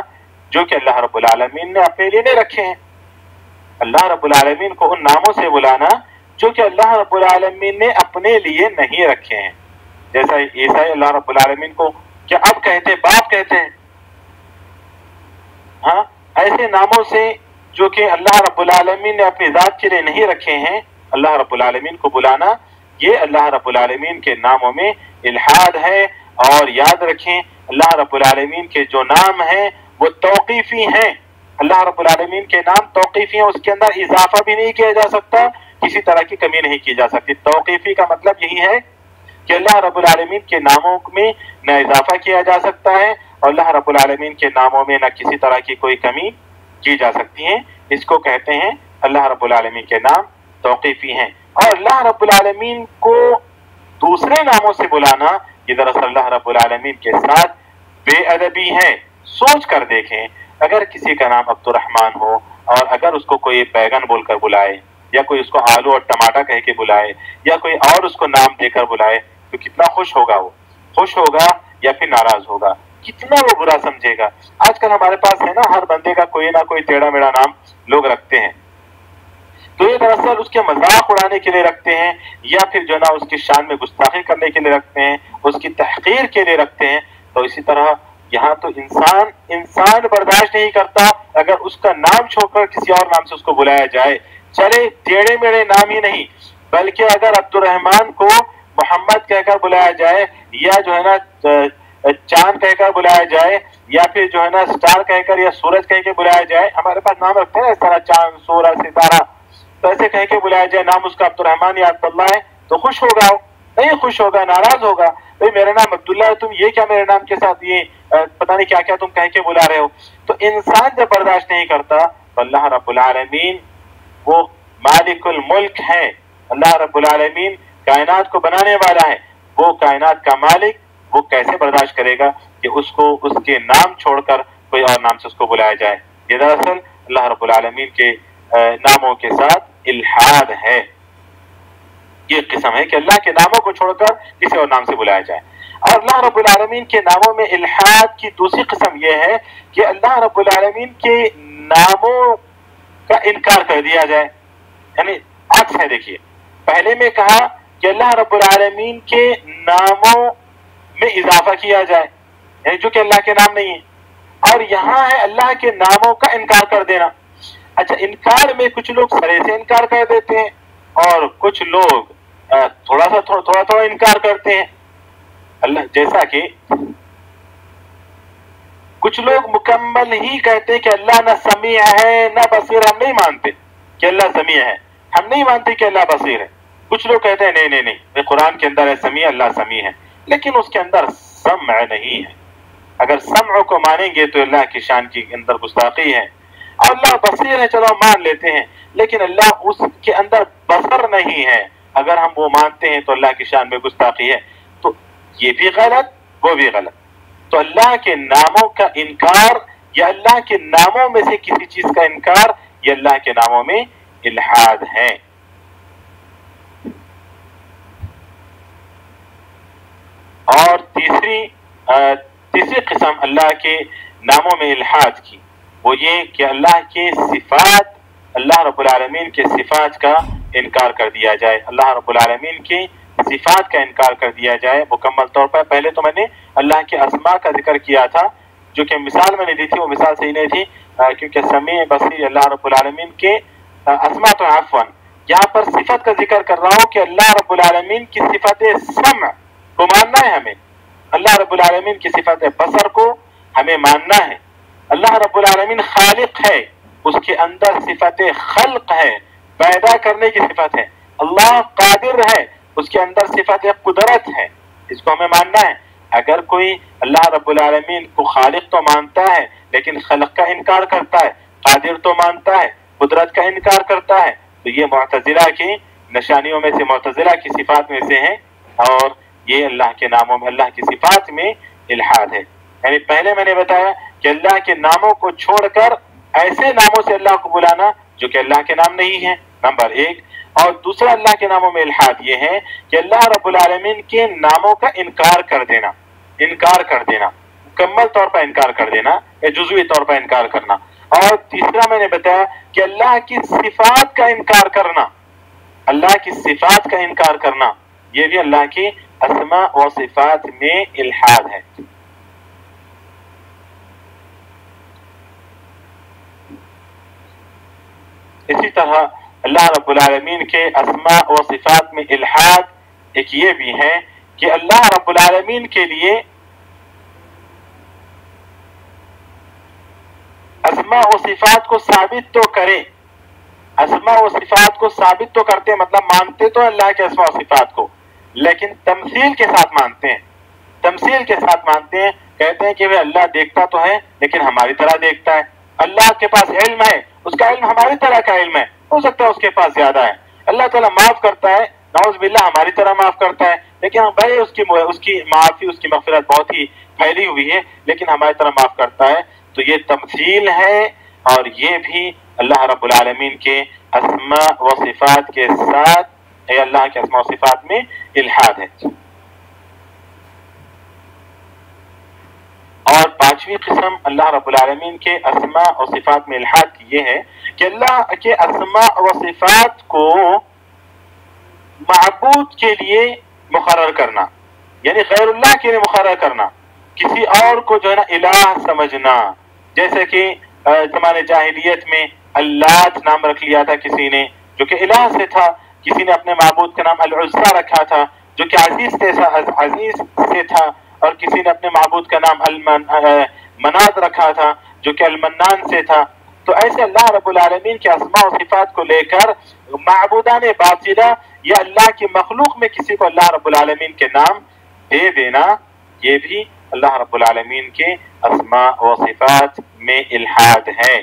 جو کہ اللہ رب العالمین نے اپنے لیے نہیں رکھے ہیں، اللہ رب العالمین کو ان ناموں سے بلانا جو کہ اللہ رب العالمین نے اپنے لیے نہیں رکھے ہیں۔ جیسا عیسائی اللہ رب العالمین کو کیا اب کہتے ہیں، باپ کہتے ہیں، ہاں، ایسے ناموں سے جو کہ اللہ رب العالمین نے اپنی ذات کے لیے نہیں رکھے ہیں، اللہ رب العالمین کو بلانا، یہ اللہ رب العالمین کے ناموں میں الحاد ہے۔ اور یاد رکھیں اللہ رب العالمین کے جو نام ہیں وہ توقیفی ہیں، اللہ رب العالمین کے نام توقیفی ہیں، اس کے اندر اضافہ بھی نہیں کیا جا سکتا، کسی طرح کی کمی نہیں کی جا سکتی۔ توقیفی کا مطلب یہی ہے کہ اللہ رب العالمین کے ناموں میں نہ اضافہ کیا جا سکتا ہے اور اللہ رب العالمین کے ناموں میں نہ کسی طرح کی کوئی کمی کی جا سکتی ہے، اس کو کہتے ہیں اللہ رب العالمین کے نام توقیفی ہیں۔ اور اللہ رب العالمین کو دوسرے ناموں سے بلانا یہ دراصل اللہ رب العالمین کے ساتھ بے ادبی ہے۔ سوچ کر دیکھیں، اگر کسی کا نام عبد الرحمن ہو اور اگر اس کو کوئی بیگن بول کر بلائے یا کوئی اس کو آلو اور ٹماٹر کہہ کے بلائے یا کوئی اور اس کو نام دے کر بلائے تو کتنا خوش ہوگا، وہ خوش ہوگا یا پھر ناراض ہوگا، کتنا وہ برا سمجھے گا۔ آج کل ہمارے پاس ہے نا، ہر بندے کا کوئی نہ کوئی ٹیڑھا میڑھا نام لوگ رکھتے ہیں، تو یہ دراصل اس کے مذاق اڑانے کے لیے رکھتے ہیں یا پھر جو ہے نا اس کی شان میں گستاخی کرنے کے لیے رکھتے ہیں، اس کی تحقیر کے لیے رکھتے ہیں۔ تو اسی طرح یہاں تو انسان برداشت نہیں کرتا اگر اس کا نام چھوڑ کر کسی اور نام سے اس کو بلایا جائے، چلے ٹیڑھے میڑھے نام ہی نہیں بلکہ اگر عبد الرحمن کو محمد کہہ کر بلایا جائے یا جو ہے نا چاند کہہ کر بلایا جائے یا پھر جو ہے نا سٹار کہہ کر یا سورج کہہ کے بلایا جائے، ہمارے پاس نام رکھتے ہیں اس طرح چاند، سورج، ستارہ، تو ایسے کہہ کے بلایا جائے، نام اس کا عبد الرحمن یا عبداللہ ہے تو خوش ہوگا؟ نہیں خوش ہوگا، ناراض ہوگا، بھئی میرا نام عبداللہ ہے، تم یہ کیا میرے نام کے ساتھ یہ پتہ نہیں کیا کیا تم کہہ کے بلا رہے ہو۔ تو انسان جب برداشت نہیں کرتا تو اللہ رب العالمین وہ مالک الملک ہے، اللہ رب العالمین کائنات کو بنانے والا ہے، وہ کائنات کا مالک، وہ کیسے برداشت کرے گا کہ اس کو اس کے نام چھوڑ کر کوئی اور نام سے اس کو بلایا جائے؟ یہ دراصل اللہ رب العالمین کے ناموں کے ساتھ الحاد ہے۔ یہ قسم ہے کہ اللہ کے ناموں کو چھوڑ کر کسی اور نام سے بلایا جائے۔ اور اللہ رب العالمین کے ناموں میں الحاد کی دوسری قسم یہ ہے کہ اللہ رب العالمین کے ناموں کا انکار کر دیا جائے، یعنی عکس ہے۔ دیکھیے، پہلے میں کہا کہ اللہ رب العالمین کے ناموں میں اضافہ کیا جائے، یعنی جو کہ اللہ کے نام نہیں ہے، اور یہاں ہے اللہ کے ناموں کا انکار کر دینا، اچھا انکار میں کچھ لوگ سرے سے انکار کر دیتے ہیں اور کچھ لوگ تھوڑا انکار کرتے ہیں اللہ، جیسا کہ کچھ لوگ مکمل ہی کہتے ہیں کہ اللہ نہ سمیع ہے نہ بصیر. ہم نہیں مانتے کہ اللہ سمیع ہے، ہم نہیں مانتے کہ اللہ بصیر ہے. کچھ لوگ کہتے ہیں نہیں قرآن کے اندر ہے سمیع، اللہ سمیع ہے، لیکن اس کے اندر سمع نہیں ہے. اگر سمع کو مانیں گے تو اللہ کی شان کی اندر گستاخی ہے. اور اللہ بصیر ہے چلو مان لیتے ہیں، لیکن اللہ اس کے اندر بصر نہیں ہے، اگر ہم وہ مانتے ہیں تو اللہ کی شان میں گستاخی ہے. تو یہ بھی غلط وہ بھی غلط. تو اللہ کے ناموں کا انکار یا اللہ کے ناموں میں سے کسی چیز کا انکار یہ اللہ کے ناموں میں الحاد ہے. اور تیسری قسم اللہ کے ناموں میں الحاد کی وہ یہ کہ اللہ کے صفات، اللہ رب العالمین کے صفات کا انکار کر دیا جائے. اللہ رب العالمین کی صفات کا انکار کر دیا جائے مکمل طور پر. پہلے تو میں نے اللہ کے اسماء کا ذکر کیا تھا، جو کہ مثال میں نے دی تھی وہ مثال صحیح نہیں تھی، کیونکہ سمیع بصیر اللہ رب العالمین کے اسماء تو عفوا. یہاں پر صفت کا ذکر کر رہا ہوں کہ اللہ رب العالمین کی صفت سمع کو ماننا ہے ہمیں، اللہ رب العالمین کی صفت بصر کو ہمیں ماننا ہے. اللہ رب العالمین خالق ہے، اس کے اندر صفت خلق ہے، پیدا کرنے کی صفت ہے. اللہ قادر ہے، اس کے اندر صفت قدرت ہے، اس کو ہمیں ماننا ہے. اگر کوئی اللہ رب العالمین کو خالق تو مانتا ہے لیکن خلق کا انکار کرتا ہے، قادر تو مانتا ہے قدرت کا انکار کرتا ہے، تو یہ معتزلہ کی نشانیوں میں سے، معتزلہ کی صفات میں سے ہیں، اور یہ اللہ کے ناموں میں، اللہ کی صفات میں الحاد ہے. یعنی پہلے میں نے بتایا کہ اللہ کے ناموں کو چھوڑ کر ایسے ناموں سے اللہ کو بلانا جو کہ اللہ کے نام نہیں ہیں، نمبر ایک. اور دوسرا اللہ کے ناموں میں الحاد یہ ہے کہ اللہ رب العالمین کے ناموں کا انکار کر دینا مکمل طور پر انکار کر دینا یا جزوی طور پر انکار کرنا. اور تیسرا میں نے بتایا کہ اللہ کی صفات کا انکار کرنا، اللہ کی صفات کا انکار کرنا یہ بھی اللہ کی اسماء و صفات میں الحاد ہے. اسی طرح اللہ رب العالمین کے اسماء و صفات میں الحاد ایک یہ بھی ہے کہ اللہ رب العالمین کے لیے اسماء و صفات کو ثابت تو کرے، اسماء و صفات کو ثابت تو کرتے، مطلب مانتے تو اللہ کے اسماء و صفات کو، لیکن تمثیل کے ساتھ مانتے ہیں. کہتے ہیں کہ اللہ دیکھتا تو ہے لیکن ہماری طرح دیکھتا ہے. اللہ کے پاس علم ہے، اس کا علم ہماری طرح کا علم ہے، ہو سکتا ہے اس کے پاس زیادہ ہے. اللہ تعالیٰ معاف کرتا ہے، نعوذ باللہ ہماری طرح معاف کرتا ہے، لیکن بھائی اس کی معافی، اس کی مغفرت بہت ہی پھیلی ہوئی ہے، لیکن ہماری طرح معاف کرتا ہے. تو یہ تمثیل ہے، اور یہ بھی اللہ رب العالمین کے اسماء و صفات کے ساتھ اللہ کے اسماء و صفات میں الحاد ہے. اور پانچویں قسم اللہ رب العالمین کے اسماء و صفات میں الحاد کی یہ ہے کہ اللہ کے اسماء و صفات کو معبود کے لیے مقرر کرنا، یعنی غیر اللہ کے لیے مقرر کرنا، کسی اور کو جو ہے نا الہ سمجھنا. جیسے کہ زمانے جاہلیت میں اللات نام رکھ لیا تھا کسی نے جو کہ الہ سے تھا، کسی نے اپنے معبود کا نام العزا رکھا تھا جو کہ عزیز سے تھا، اور کسی نے اپنے معبود کا نام مناد رکھا تھا جو کہ المنان سے تھا. تو ایسے اللہ رب العالمین کے اسماء و صفات کو لے کر معبودان باطلہ یا اللہ کی مخلوق میں کسی کو اللہ رب العالمین کے نام دے دینا، یہ بھی اللہ رب العالمین کے اسماء و صفات میں الحاد ہے.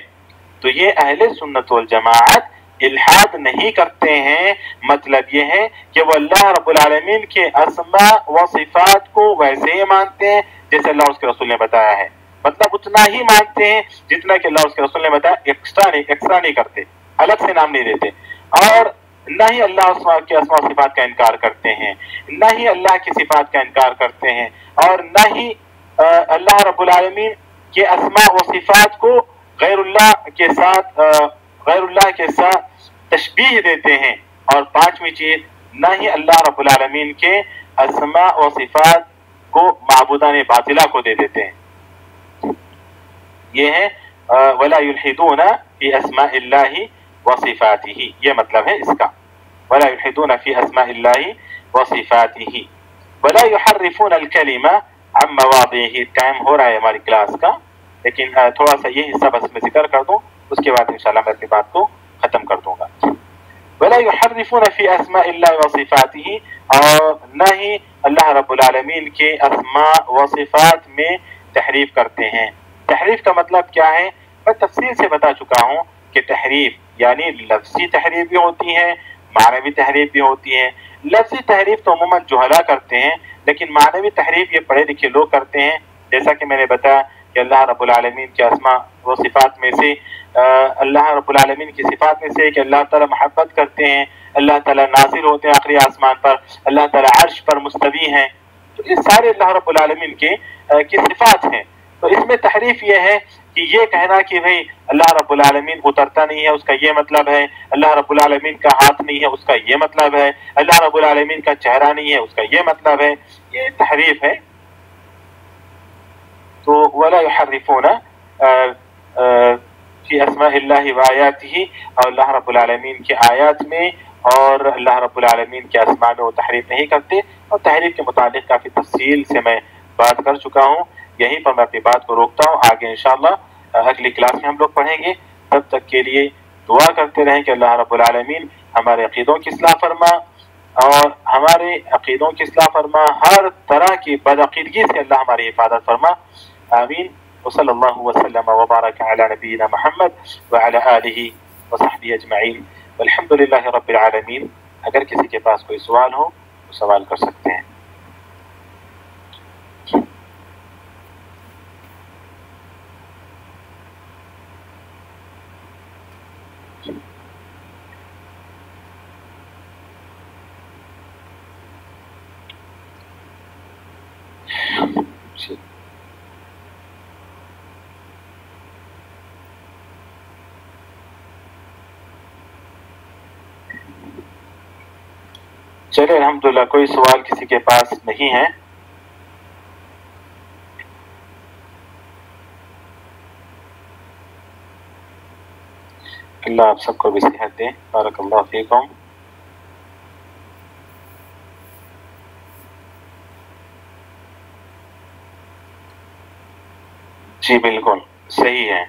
تو یہ اہل سنت والجماعت الحاد نہیں کرتے ہیں، مطلب یہ ہے کہ وہ اللہ رب العالمین کے اسماء و صفات کو ویسے ہی مانتے ہیں جیسے اللہ اس کے رسول نے بتایا ہے، مطلب اتنا ہی مانتے ہیں جتنا کہ اللہ اس کے رسول نے بتایا، ایکسٹرا نہیں کرتے، الگ سے نام نہیں دیتے. اور نہ ہی اللہ کے اسماء و صفات کا انکار کرتے ہیں، نہ ہی اللہ کی صفات کا انکار کرتے ہیں، اور نہ ہی اللہ رب العالمین کے اسماء و صفات کو غیر اللہ کے ساتھ تشبیہ دیتے ہیں. اور پانچویں چیز، نہ ہی اللہ رب العالمین کے اسماء و صفات کو معبودان باطلہ کو دے دیتے ہیں. یہ ہے وَلَا يُلْحِدُونَ فی اسماء اللہ وصفاتہ، یہ مطلب ہے اس کا، ولا یلحدون فی اسماء اللہ وصفاتہ ولا یحرفون الکلمہ عن مواضعہ۔ ٹائم ہو رہا ہے ہماری کلاس کا، لیکن تھوڑا سا یہ حصہ بس میں ذکر کر دوں، اس کے بعد انشاءاللہ میں اپنی بات کو ختم کر دوں گا۔ ولا یحرفون فی اسماء اللہ وصفاتہ، اور نہ ہی اللہ رب العالمین کے اسماء و صفات میں تحریف کرتے ہیں۔ تحریف کا مطلب کیا ہے؟ میں تفصیل سے بتا چکا ہوں کہ تحریف یعنی لفظی تحریف بھی ہوتی ہے، معنوی تحریف بھی ہوتی ہے۔ لفظی تحریف تو عموماً جہلا کرتے ہیں، لیکن معنوی تحریف یہ پڑھے لکھے لوگ کرتے ہیں، جیسا کہ میں نے بتایا کہ اللہ رب العالمین کے اسماء و صفات میں سے اللہ رب العالمین کی صفات میں سے کہ اللہ تعالیٰ محبت کرتے ہیں، اللہ تعالیٰ نازل ہوتے ہیں آخری آسمان پر، اللہ تعالیٰ عرش پر مستوی ہیں، تو یہ سارے اللہ رب العالمین کی صفات ہیں۔ تو اس میں تحریف یہ ہے کہ یہ کہنا کہ بھئی اللہ رب العالمین اترتا نہیں ہے، اس کا یہ مطلب ہے، اللہ رب العالمین کا ہاتھ نہیں ہے، اس کا یہ مطلب ہے، اللہ رب العالمین کا چہرہ نہیں ہے، اس کا یہ مطلب ہے، یہ تحریف ہے۔ تو ولا یحرفون فی اسماء اللہ و آیاتہ، اور اللہ رب العالمین کے آیات میں اور اللہ رب العالمین کے اسماء میں وہ تحریف نہیں کرتے، اور تحریف کے متعلق کافی تفصیل سے میں بات کر چکا ہوں۔ یہیں پر میں اپنی بات کو روکتا ہوں، آگے انشاءاللہ اگلی کلاس میں ہم لوگ پڑھیں گے۔ تب تک کے لیے دعا کرتے رہیں کہ اللہ رب العالمین ہمارے عقیدوں کی اصلاح فرما، اور ہمارے عقیدوں کی اصلاح فرما، ہر طرح کی بدعقیدگی سے اللہ ہماری حفاظت فرما، آمین۔ وصلی اللہ وسلم وبارک علی نبینا محمد وعلی آلہ وصحبہ اجمعین، والحمد للہ رب العالمین۔ اگر کسی کے پاس کوئی سوال ہو تو سوال کر سکتے ہیں۔ چلے الحمدللہ، کوئی سوال کسی کے پاس نہیں ہے۔ اللہ آپ سب کو بھی صحت دے، بارک اللہ فیکم۔ جی بالکل صحیح ہے۔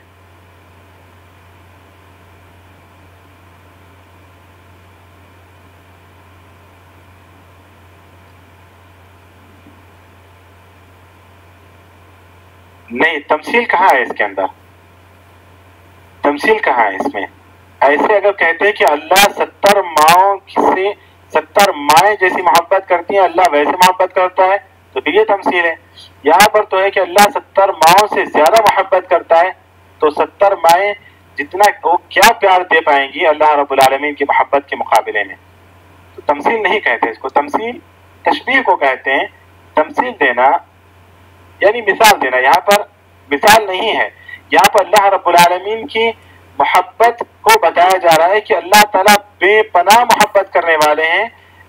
نہیں، تمثیل کہاں ہے اس کے اندر؟ تمثیل کہاں ہے اس میں؟ ایسے اگر کہتے ہیں کہ اللہ 70 ماؤں سے 70 مائیں جیسی محبت کرتی ہیں، اللہ ویسے محبت کرتا ہے، تو پھر یہ تمثیل ہے۔ یہاں پر تو ہے کہ اللہ 70 ماؤں سے زیادہ محبت کرتا ہے، تو 70 مائیں جتنا وہ کیا پیار دے پائیں گی اللہ رب العالمین کی محبت کے مقابلے میں؟ تو تمثیل نہیں کہتے اس کو، تمثیل تشبیہ کو کہتے ہیں۔ تمثیل دینا یعنی مثال دینا، یہاں پر مثال نہیں ہے، یہاں پر اللہ رب العالمین کی محبت کو بتایا جا رہا ہے کہ اللہ تعالیٰ بے پناہ محبت کرنے والے ہیں۔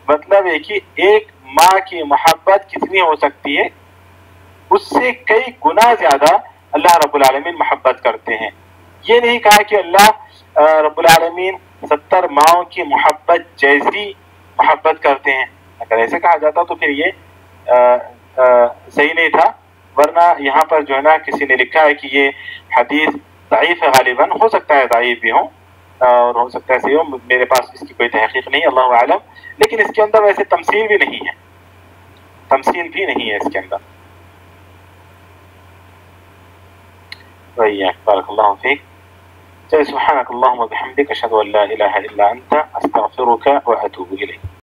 مطلب ہے کہ ایک ماں کی محبت کتنی ہو سکتی ہے، اس سے کئی گنا زیادہ اللہ رب العالمین محبت کرتے ہیں۔ یہ نہیں کہا کہ اللہ رب العالمین 70 ماؤں کی محبت جیسی محبت کرتے ہیں، اگر ایسے کہا جاتا تو پھر یہ صحیح نہیں تھا، ورنہ یہاں پر جو ہے نا کسی نے لکھا ہے کہ یہ حدیث ضعیف ہے، غالباً ہو سکتا ہے ضعیف بھی ہو اور ہو سکتا ہے صحیح ہو، میرے پاس اس کی کوئی تحقیق نہیں، اللہ عالم، لیکن اس کے اندر ویسے تمثیل بھی نہیں ہے، تمثیل بھی نہیں ہے اس کے اندر۔ بارک اللہ فیک۔ سبحانک اللہم و بحمدک، اشہد ان لا الہ الا انت، استغفرک و اتوب الیک۔